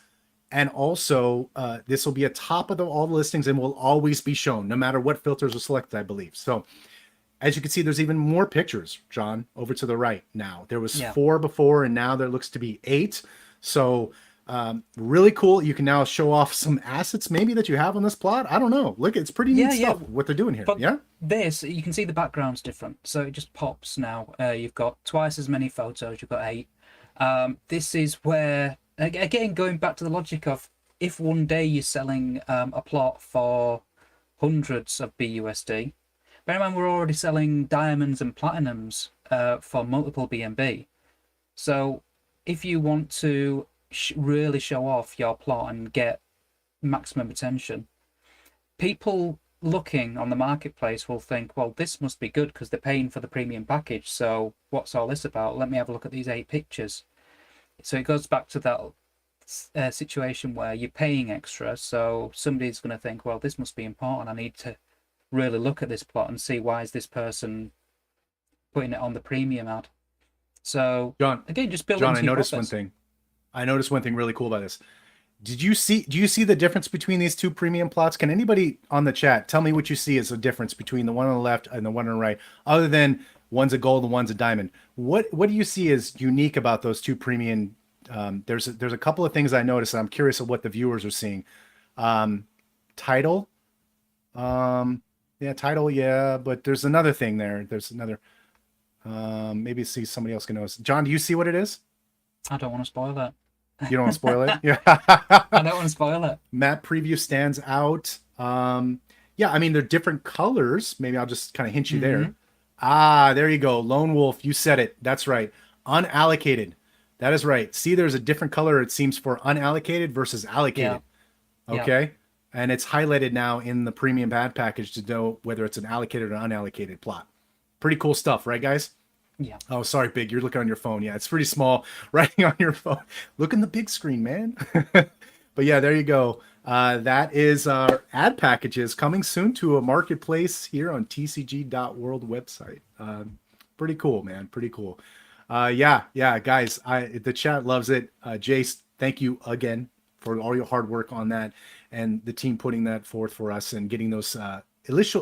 And also, this will be a top of all the listings and will always be shown no matter what filters are selected, I believe. So as you can see, there's even more pictures, John, over to the right now. There was 4 before, and now there looks to be 8. So really cool. You can now show off some assets maybe that you have on this plot. I don't know. Look, it's pretty neat stuff, what they're doing here. But this, you can see the background's different. So it just pops now. You've got twice as many photos. You've got 8. This is where Again, going back to the logic of if one day you're selling a plot for hundreds of BUSD, bear in mind we're already selling diamonds and platinums for multiple BNB. So if you want to really show off your plot and get maximum attention, people looking on the marketplace will think, well, this must be good because they're paying for the premium package. So what's all this about? Let me have a look at these 8 pictures. So it goes back to that situation where you're paying extra. So somebody's going to think, well, this must be important. I need to really look at this plot and see why is this person putting it on the premium ad. So John, again, just building. John, I noticed one thing. I noticed one thing really cool about this. Do you see the difference between these 2 premium plots? Can anybody on the chat tell me what you see as a difference between the one on the left and the one on the right, other than one's a gold and one's a diamond? What do you see as unique about those 2 premium? There's a couple of things I noticed. I'm curious of what the viewers are seeing. Title, yeah, title, yeah, but there's another thing there. There's another. Maybe see somebody else can notice. John, do you see what it is? I don't want to spoil that. You don't want to spoil it? Yeah. I don't want to spoil it. Map preview stands out. Yeah, I mean, they're different colors. Maybe I'll just kind of hint you there. Ah, there you go. Lone Wolf, you said it. That's right. Unallocated. That is right. See, there's a different color, it seems, for unallocated versus allocated. Yeah. Okay. Yeah. And it's highlighted now in the premium ad package to know whether it's an allocated or unallocated plot. Pretty cool stuff, right, guys? Yeah. Oh, sorry, Big. You're looking on your phone. Yeah, it's pretty small writing on your phone. Look in the big screen, man. But yeah, there you go. That is our ad packages coming soon to a marketplace here on TCG.World website. Pretty cool, man. Pretty cool. Yeah, guys. The chat loves it. Jace, thank you again for all your hard work on that and the team putting that forth for us and getting those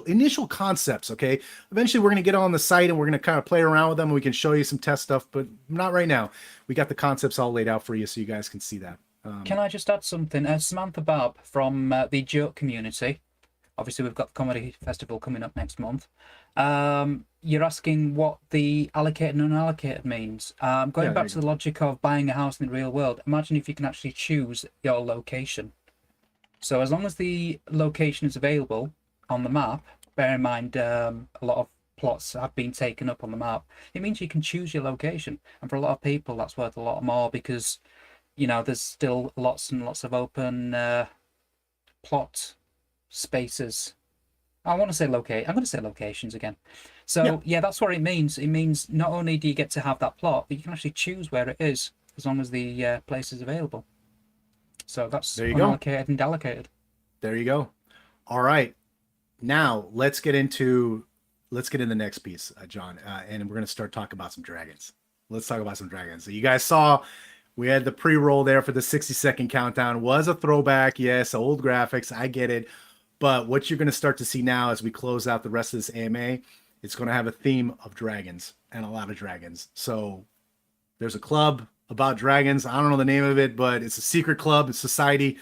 initial concepts. Okay, eventually we're going to get on the site and we're going to kind of play around with them and we can show you some test stuff, but not right now. We got the concepts all laid out for you so you guys can see that. Can I just add something? Samantha Barb from the Joke community, obviously we've got the comedy festival coming up next month. You're asking what the allocated and unallocated means. Going back to the logic of buying a house in the real world, imagine if you can actually choose your location. So as long as the location is available on the map, bear in mind a lot of plots have been taken up on the map, it means you can choose your location. And for a lot of people, that's worth a lot more because, you know, there's still lots and lots of open plot spaces. I want to say locate. I'm going to say locations again. So yeah, that's what it means. It means not only do you get to have that plot, but you can actually choose where it is as long as the place is available. So that's unallocated and allocated. There you go. All right. Now let's get into the next piece, John, and we're going to start talking about some dragons. Let's talk about some dragons. So you guys saw we had the pre-roll there for the 60-second countdown. Was a throwback, yes, old graphics. I get it. But what you're going to start to see now as we close out the rest of this AMA, it's going to have a theme of dragons and a lot of dragons. So there's a club about dragons. I don't know the name of it, but it's a secret club, a society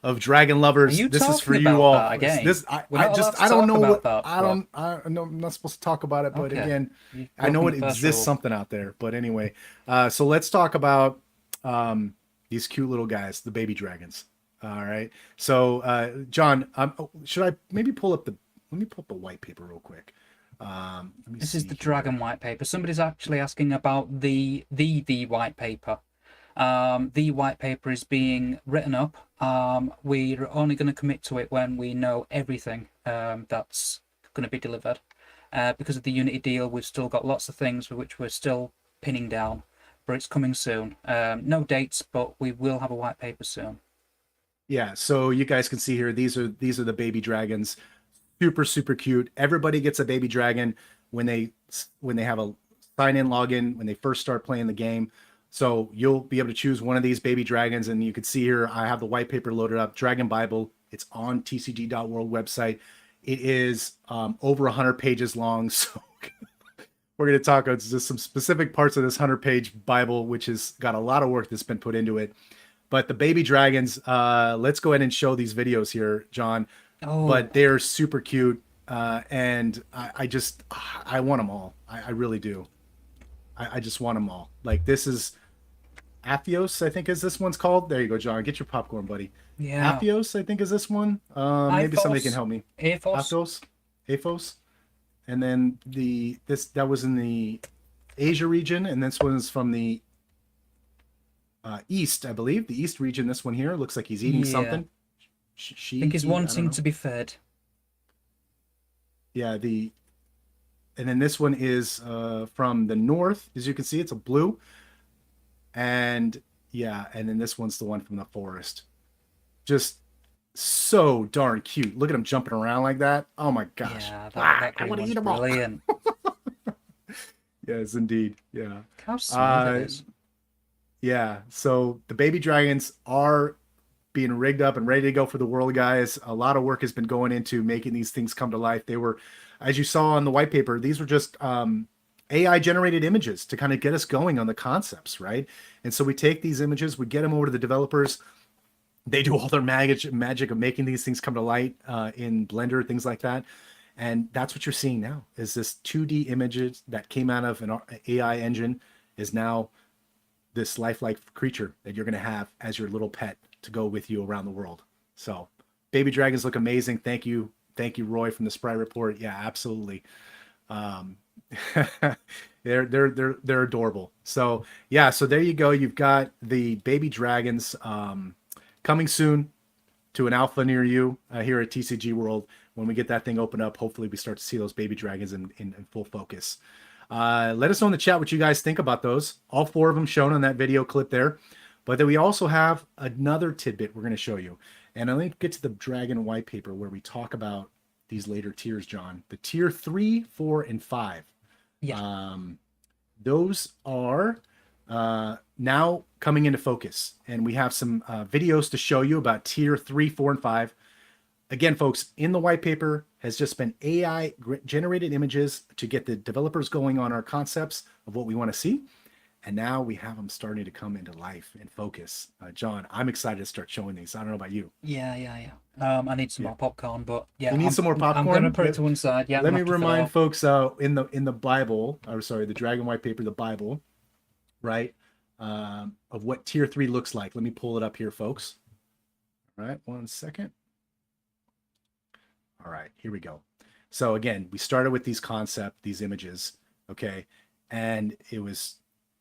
of dragon lovers. This is for you all. I don't know what I'm not supposed to talk about it, but again, I know it exists something out there. But anyway, so let's talk about these cute little guys, the baby dragons. All right. So John, should I maybe pull up the white paper real quick? This is the dragon white paper. Somebody's actually asking about the white paper. The white paper is being written up. We're only going to commit to it when we know everything that's going to be delivered. Because of the Unity deal, we've still got lots of things for which we're still pinning down, but it's coming soon. No dates, but we will have a white paper soon. Yeah, so you guys can see here, these are the baby dragons. Super cute. Everybody gets a baby dragon when they have a sign-in login, when they first start playing the game. So you'll be able to choose one of these baby dragons, and you can see here I have the white paper loaded up, Dragon Bible. It's on TCG.World website. It is over 100 pages long, so we're going to talk about just some specific parts of this 100-page Bible, which has got a lot of work that's been put into it. But the baby dragons, let's go ahead and show these videos here, John. Oh. But they're super cute, and I want them all. I really do. I just want them all. Like, this is, Aphios, I think is this one's called. There you go, John. Get your popcorn, buddy. Yeah. Aphios, I think is this one. Maybe somebody can help me. Aphos. Aphos. And then that was in the Asia region, and this one's from the East, I believe. The East region, this one here. Looks like he's eating something. I think he's wanting to be fed. Yeah, and then this one is from the north. As you can see, it's a blue. And yeah, and then this one's the one from the forest. Just so darn cute. Look at him jumping around like that. Oh my gosh. Yeah, that I want to eat them brilliant. Yes, indeed. Yeah. How smooth it is. Yeah. So the baby dragons are being rigged up and ready to go for the world, guys. A lot of work has been going into making these things come to life. They were, as you saw on the white paper, these were just AI generated images to kind of get us going on the concepts, right? And so we take these images, we get them over to the developers. They do all their magic of making these things come to light in Blender, things like that. And that's what you're seeing now is this 2D images that came out of an AI engine is now this lifelike creature that you're going to have as your little pet to go with you around the world. So baby dragons look amazing. Thank you, Roy, from the Sprite Report. Yeah, absolutely. They're adorable. So yeah, so there you go. You've got the baby dragons coming soon to an alpha near you here at TCG World. When we get that thing open up, hopefully we start to see those baby dragons in full focus. Let us know in the chat what you guys think about those. All 4 of them shown on that video clip there. But then we also have another tidbit we're going to show you. And I'll get to the dragon white paper where we talk about these later tiers, John. The tier 3, 4, and 5. Yeah. Those are now coming into focus. And we have some videos to show you about tier 3, 4, and 5. Again, folks, in the white paper has just been AI generated images to get the developers going on our concepts of what we want to see. And now we have them starting to come into life and focus. John, I'm excited to start showing these. I don't know about you. Yeah. I need some more popcorn, but yeah. You need some more popcorn? I'm going to put it to one side. Yeah. Let me remind folks in the Bible, or sorry, the dragon white paper, the Bible, right, of what tier 3 looks like. Let me pull it up here, folks. All right, 1 second. All right, here we go. So again, we started with these images, okay? And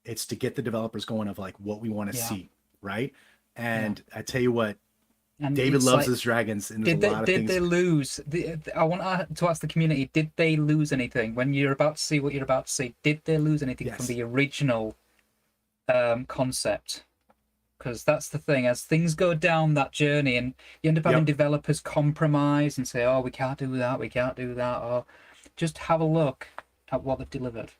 it's to get the developers going of like what we want to see, right? And I tell you what, and David loves his dragons, and there's a lot of things. Did they lose? I want to ask the community, did they lose anything? When you're about to see what you're about to see, did they lose anything from the original concept? Because that's the thing, as things go down that journey and you end up having developers compromise and say, oh, we can't do that, or just have a look at what they've delivered.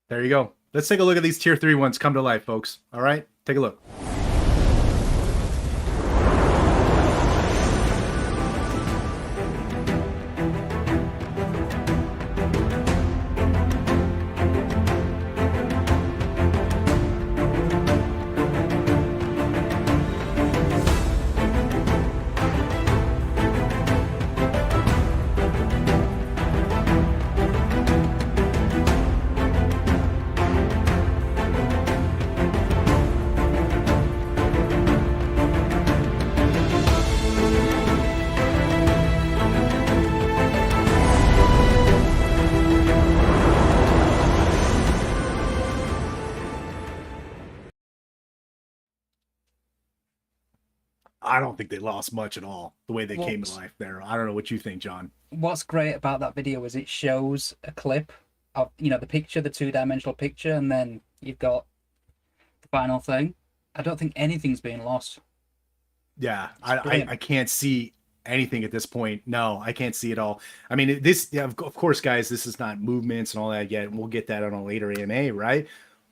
There you go. Let's take a look at these tier 3 ones come to life, folks. All right, take a look. I don't think they lost much at all, the way they came to life there. I don't know what you think, John. What's great about that video is it shows a clip of, the picture, the 2-dimensional picture, and then you've got the final thing. I don't think anything's being lost. Yeah, I can't see anything at this point. No, I can't see it all. I mean, of course, guys, this is not movements and all that yet. And we'll get that on a later AMA, right?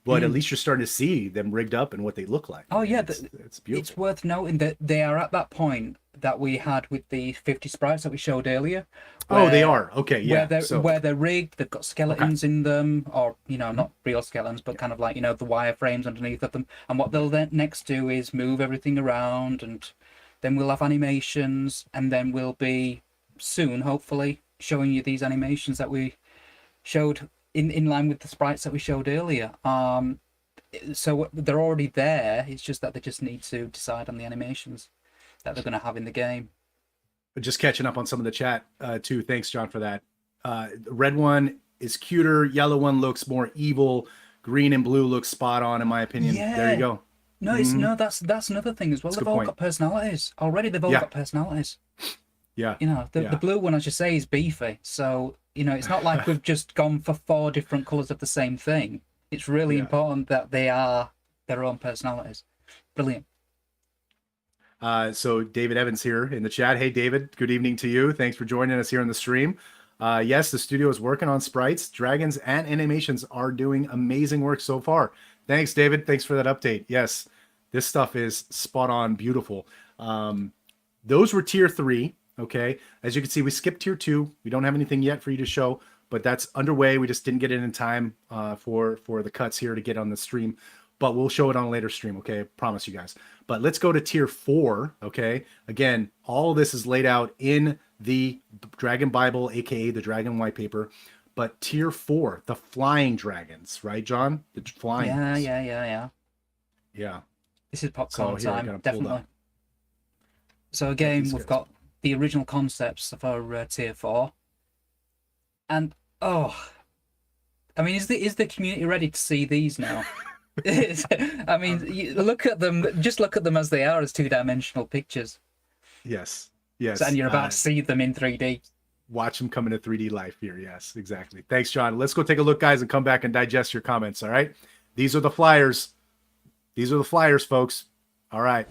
But at least you're starting to see them rigged up and what they look like. Oh, yeah. It's beautiful. It's worth noting that they are at that point that we had with the 50 sprites that we showed earlier. Oh, they are. Okay, yeah. Where they're rigged, they've got skeletons in them, or, not real skeletons, but kind of like, the wireframes underneath of them. And what they'll then next do is move everything around, and then we'll have animations, and then we'll be soon, hopefully, showing you these animations that we showed in line with the sprites that we showed earlier. so they're already there. It's just that they just need to decide on the animations that they're going to have in the game. Just catching up on some of the chat too. Thanks, John, for that. The red one is cuter. Yellow one looks more evil. Green and blue looks spot on, in my opinion. Yeah. There you go. No, it's no. That's another thing as well. They've all got personalities already. They've all got personalities. Yeah. You know, the blue one, as you say, is beefy. So you know, it's not like we've just gone for 4 different colors of the same thing. It's really important that they are their own personalities. Brilliant. So David Evans here in the chat. Hey, David, good evening to you. Thanks for joining us here on the stream. Yes, the studio is working on sprites. Dragons and animations are doing amazing work so far. Thanks, David. Thanks for that update. Yes, this stuff is spot on, beautiful. Those were tier 3. Okay. As you can see, we skipped tier 2. We don't have anything yet for you to show, but that's underway. We just didn't get it in time for the cuts here to get on the stream, but we'll show it on a later stream. Okay. I promise you guys. But let's go to tier 4. Okay. Again, all of this is laid out in the Dragon Bible, aka the Dragon White Paper. But tier 4, the flying dragons, right, John? The flying. Yeah. This is popcorn time, definitely. Up. So again, we've got the original concepts for tier 4, and I mean, is the community ready to see these now? I mean, look at them. Just look at them as they are, as 2-dimensional pictures. Yes. So, and you're about to see them in 3D. Watch them come into 3D life here. Yes, exactly. Thanks, John. Let's go take a look, guys, and come back and digest your comments. All right. These are the flyers. These are the flyers, folks. All right.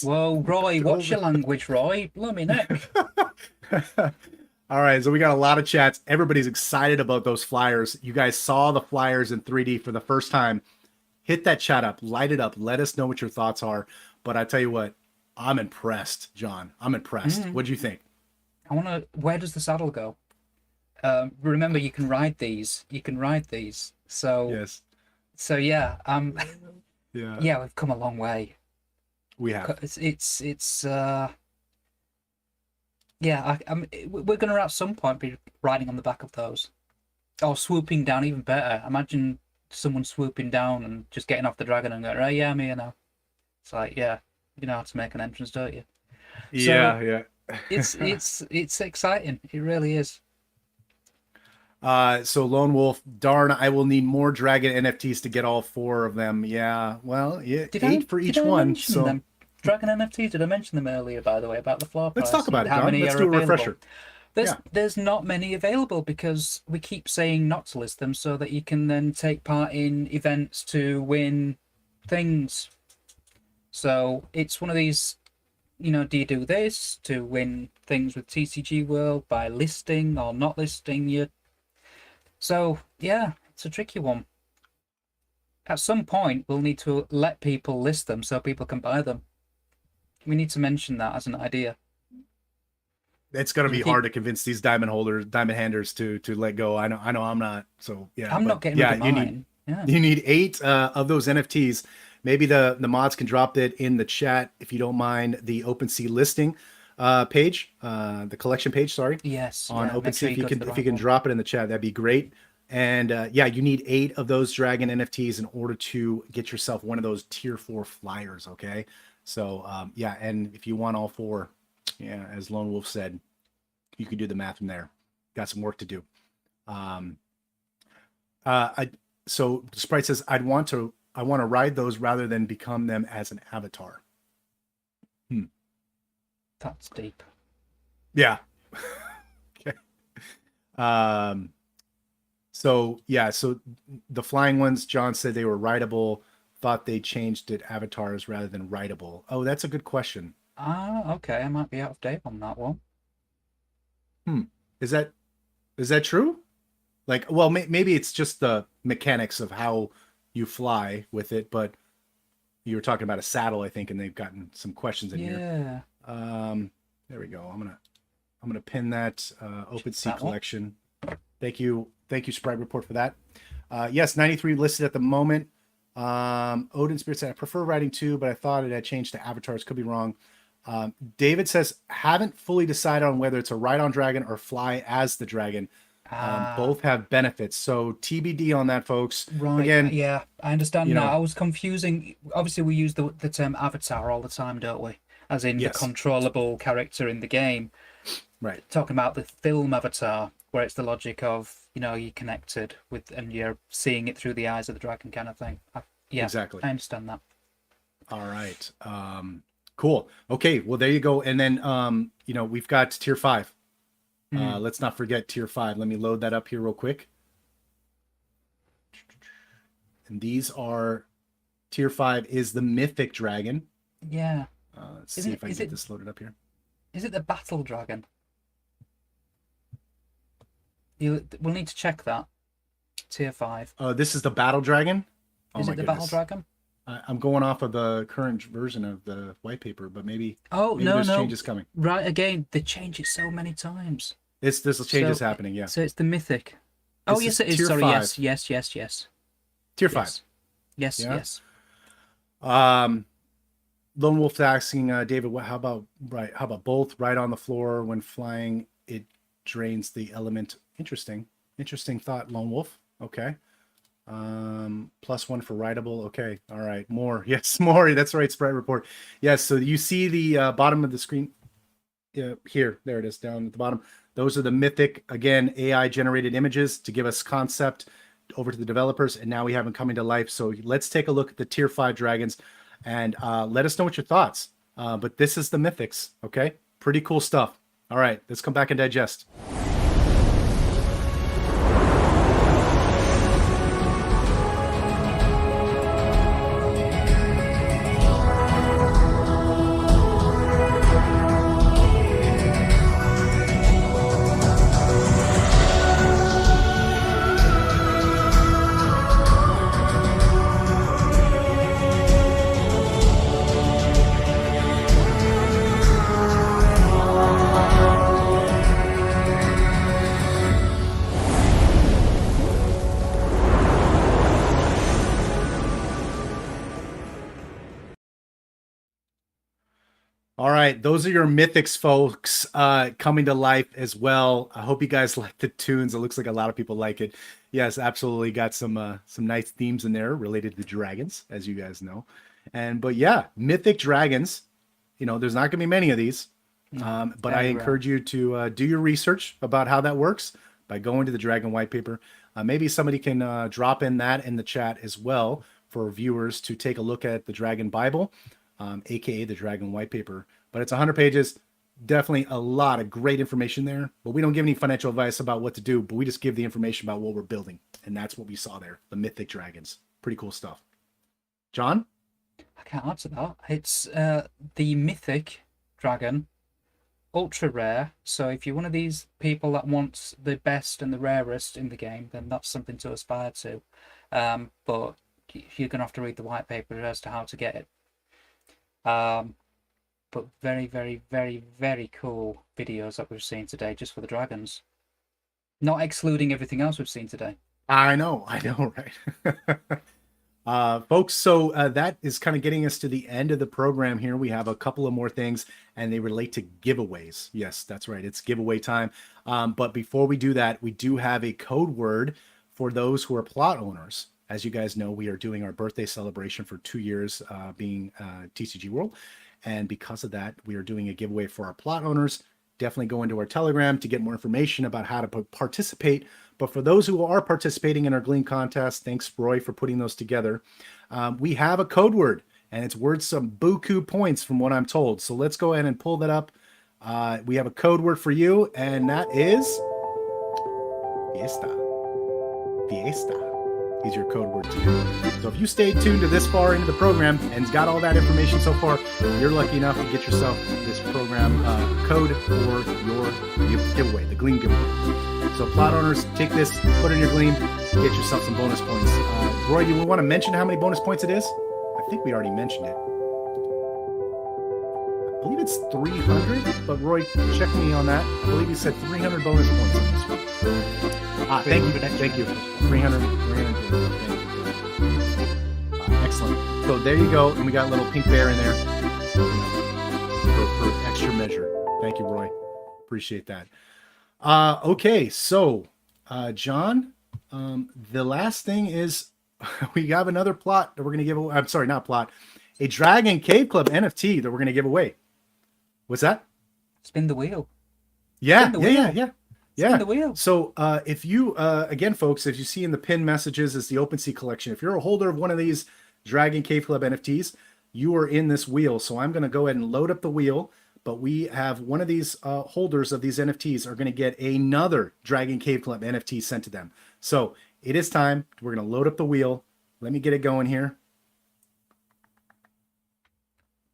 Whoa, Roy, what's your language, Roy? Blow me neck. All right, so we got a lot of chats. Everybody's excited about those flyers. You guys saw the flyers in 3D for the first time. Hit that chat up, light it up. Let us know what your thoughts are. But I tell you what, I'm impressed, John. I'm impressed. What do you think? Where does the saddle go? Remember, you can ride these. So yes. So yeah, yeah, we've come a long way. We have. It's yeah. We're gonna at some point be riding on the back of those, or swooping down. Even better. Imagine someone swooping down and just getting off the dragon and going, right, yeah, I'm here now. It's like, yeah, you know how to make an entrance, don't you? Yeah. It's exciting. It really is. So Lone Wolf, darn, I will need more dragon NFTs to get all 4 of them. Yeah, well, yeah, 8 for each one. So them? Dragon NFTs, did I mention them earlier, by the way, about the floor price? Let's talk about it, John. Let's do a refresher. There's not many available because we keep saying not to list them so that you can then take part in events to win things. So it's one of these, you know, do you do this to win things with TCG World by listing or not listing you? So yeah, it's a tricky one. At some point, we'll need to let people list them so people can buy them. We need to mention that as an idea. It's going to be hard to convince these diamond handers to let go. I know I'm not. So yeah, I'm not getting rid of mine. You need 8 of those NFTs. Maybe the mods can drop it in the chat if you don't mind. The OpenSea listing page, the collection page. Sorry. Yes. On OpenSea, if you can drop it in the chat, that'd be great. And yeah, you need 8 of those dragon NFTs in order to get yourself one of those tier 4 flyers. Okay. So yeah, and if you want all 4, yeah, as Lone Wolf said, you can do the math from there. Got some work to do. So Sprite says, I want to ride those rather than become them as an avatar. That's deep. Yeah. Okay. So yeah, so the flying ones, John said they were rideable thought they changed it avatars rather than writable. Oh, that's a good question. Okay. I might be out of date on that one. Is that true? Like, well, maybe it's just the mechanics of how you fly with it, but you were talking about a saddle, I think, and they've gotten some questions in here. There we go. I'm gonna pin that OpenSea collection. Thank you, Sprite Report, for that. Yes, 93 listed at the moment. Odin Spirit said, I prefer writing too, but I thought it had changed to avatars. Could be wrong. David says, haven't fully decided on whether it's a ride on dragon or fly as the dragon. Both have benefits, so TBD on that, folks. Right. Again, yeah, I understand now. I was confusing. Obviously, we use the term avatar all the time, don't we? As in the controllable character in the game. Right. Talking about the film avatar, where it's the logic of, you're connected with and you're seeing it through the eyes of the dragon kind of thing. Exactly. I understand that. All right. Cool. Okay. Well, there you go. And then, we've got tier 5. Let's not forget tier 5. Let me load that up here real quick. And these are tier 5 is the mythic dragon. Yeah. Let's see if I can get this loaded up here. Is it the battle dragon? We'll need to check that. Tier 5. This is the battle dragon. Is it the battle dragon? I'm going off of the current version of the white paper, but maybe there's changes coming. Right, again, they change it so many times. There's changes happening, yeah. So it's the mythic. Yes, it is. Sorry, 5. Yes. Tier 5. Yes. Lone Wolf's asking David, how about both? Right on the floor when flying, it drains the element. Interesting thought, Lone Wolf. Okay. +1 for rideable. Okay. All right. More. Yes, more. That's right. Sprite Report. Yes. So you see the bottom of the screen. Here. There it is, down at the bottom. Those are the mythic, again, AI generated images to give us concept over to the developers. And now we have them coming to life. So let's take a look at the tier 5 dragons and let us know what your thoughts. But this is the mythics. Okay. Pretty cool stuff. All right. Let's come back and digest. All right, those are your mythics, folks, coming to life as well. I hope you guys like the tunes. It looks like a lot of people like it. Yes, absolutely, got some nice themes in there related to dragons, as you guys know. But yeah, mythic dragons. There's not going to be many of these, but I encourage you to do your research about how that works by going to the Dragon White Paper. Maybe somebody can drop in that in the chat as well for viewers to take a look at the Dragon Bible. AKA the Dragon White Paper, but it's 100 pages. Definitely a lot of great information there, but we don't give any financial advice about what to do, but we just give the information about what we're building. And that's what we saw there. The mythic dragons. Pretty cool stuff. John? I can't answer that. It's the mythic dragon, ultra rare. So if you're one of these people that wants the best and the rarest in the game, then that's something to aspire to. But you're going to have to read the white paper as to how to get it. But very, very, very, very cool videos that we've seen today just for the dragons. Not excluding everything else we've seen today. I know, right? Folks, so that is kind of getting us to the end of the program here. We have a couple of more things, and they relate to giveaways. Yes, that's right. It's giveaway time. But before we do that, we do have a code word for those who are plot owners. As you guys know, we are doing our birthday celebration for 2 years being TCG World. And because of that, we are doing a giveaway for our plot owners. Definitely go into our Telegram to get more information about how to participate. But for those who are participating in our Gleam contest, thanks, Roy, for putting those together. We have a code word, and it's worth some buku points from what I'm told. So let's go ahead and pull that up. We have a code word for you, and that is Fiesta. Fiesta. is your code word today. So if you stayed tuned to this far into the program and got all that information so far, you're lucky enough to get yourself this program code for your giveaway, the Gleam giveaway. So plot owners, take this, put it in your Gleam, get yourself some bonus points. Roy, do you want to mention how many bonus points it is? I think we already mentioned it. I believe it's 300, but Roy, check me on that. I believe you said 300 bonus points on this one. Thank you. 300. Excellent. So there you go, and we got a little pink bear in there for extra measure. Thank you, Roy. Appreciate that. Okay, so John, the last thing is we have another plot that we're going to give away. I'm sorry, not plot. A Dragon Cave Club NFT that we're going to give away. What's that? Spin the wheel. Yeah. Spin the wheel. So if you, again, folks, if you see in the pinned messages is the OpenSea collection. If you're a holder of one of these Dragon Cave Club NFTs, you are in this wheel. So I'm going to go ahead and load up the wheel. But we have one of these holders of these NFTs are going to get another Dragon Cave Club NFT sent to them. So it is time. We're going to load up the wheel. Let me get it going here.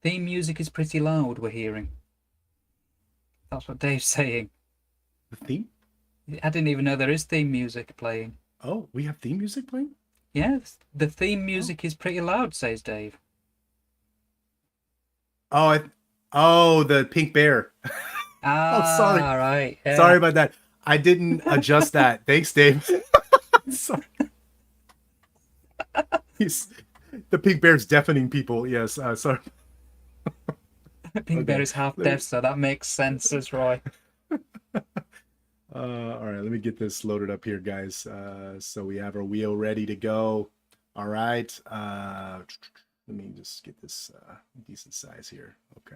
Theme music is pretty loud, we're hearing. That's what Dave's saying. The theme? I didn't even know there is theme music playing. Oh, we have theme music playing? Yes, the theme music is pretty loud, says Dave. Oh, the pink bear. Sorry. All right. Yeah. Sorry about that. I didn't adjust that. Thanks, Dave. Sorry. The pink bear's deafening people. Yes. Sorry. Pink bear is half deaf, so that makes sense, as Roy. All right, let me get this loaded up here, guys. So we have our wheel ready to go. All right. Let me just get this decent size here. Okay.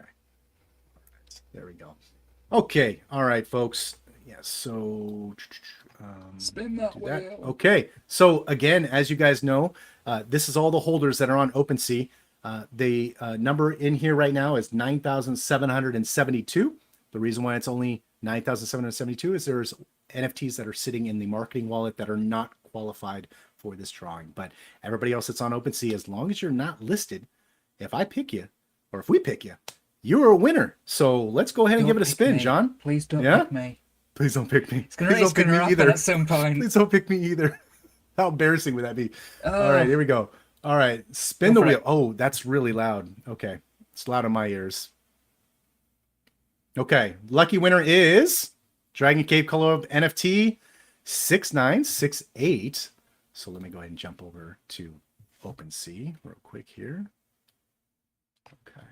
All right, there we go. Okay. All right, folks. Yeah, so spin that wheel. Okay. So again, as you guys know, this is all the holders that are on OpenSea. The number in here right now is 9,772. The reason why it's only 9,772 is there's NFTs that are sitting in the marketing wallet that are not qualified for this drawing. But everybody else that's on OpenSea, as long as you're not listed, if I pick you, or if we pick you, you are a winner. So let's go ahead and give it a spin, John. Please don't pick me. Please don't pick me. It's gonna happen at some point. Please don't pick me either. How embarrassing would that be? All right, here we go. All right, spin the wheel. Oh, that's really loud. Okay, it's loud in my ears. Okay, lucky winner is Dragon Cave Club NFT 6968. So let me go ahead and jump over to OpenSea real quick here. Okay.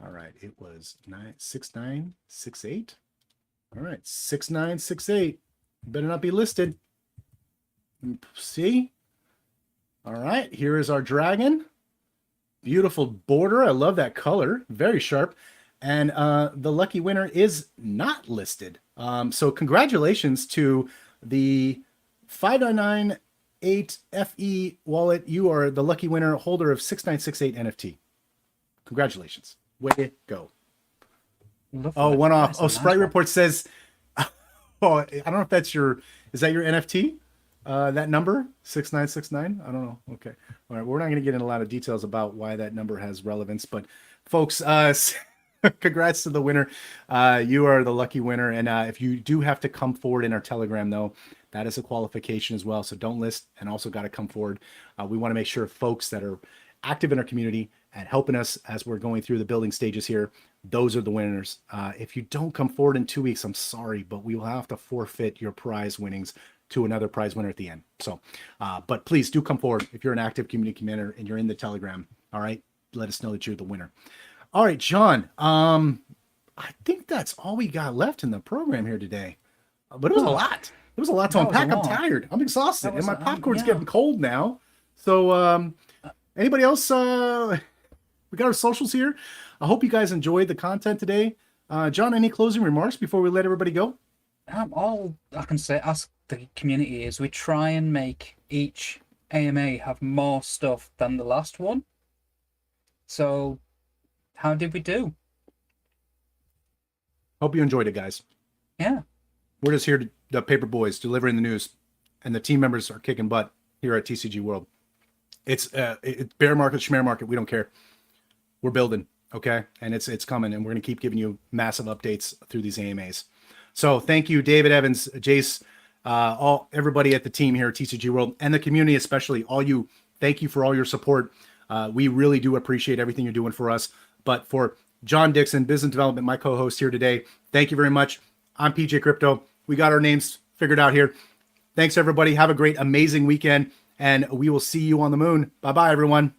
All right, it was 6968. All right, 6968. Better not be listed. See? All right, here is our dragon. Beautiful border. I love that color. Very sharp. And the lucky winner is not listed. So congratulations to the 5998FE wallet. You are the lucky winner, holder of 6968 NFT. Congratulations. Way to go. Oh, one off. Oh, Sprite Report says, oh, I don't know if that's is that your NFT? That number 6969. I don't know. Okay. All right. We're not going to get into a lot of details about why that number has relevance, but folks, congrats to the winner. You are the lucky winner. And if you do have to come forward in our Telegram, though, that is a qualification as well. So don't list and also got to come forward. We want to make sure folks that are active in our community and helping us as we're going through the building stages here, those are the winners. If you don't come forward in 2 weeks, I'm sorry, but we will have to forfeit your prize winnings to another prize winner at the end. So, but please do come forward if you're an active community commander and you're in the Telegram. All right, let us know that you're the winner. All right, John. I think that's all we got left in the program here today. But it was a lot. It was a lot to unpack. I'm tired. I'm exhausted, and my popcorn's getting cold now. So, anybody else? We got our socials here. I hope you guys enjoyed the content today. John, any closing remarks before we let everybody go? All I can say, ask the community, is we try and make each AMA have more stuff than the last one. So, how did we do? Hope you enjoyed it, guys. Yeah. We're just here, the paper boys, delivering the news, and the team members are kicking butt. here at TCG World. It's bear market, schmare market. We don't care. We're building, okay? And it's coming, and we're going to keep giving you massive updates through these AMAs. So thank you, David Evans, Jace, everybody at the team here at TCG World, and the community especially, all you. Thank you for all your support. We really do appreciate everything you're doing for us. But for John Dixon, Business Development, my co-host here today, thank you very much. I'm Pj Krypto. We got our names figured out here. Thanks, everybody. Have a great, amazing weekend, and we will see you on the moon. Bye-bye, everyone.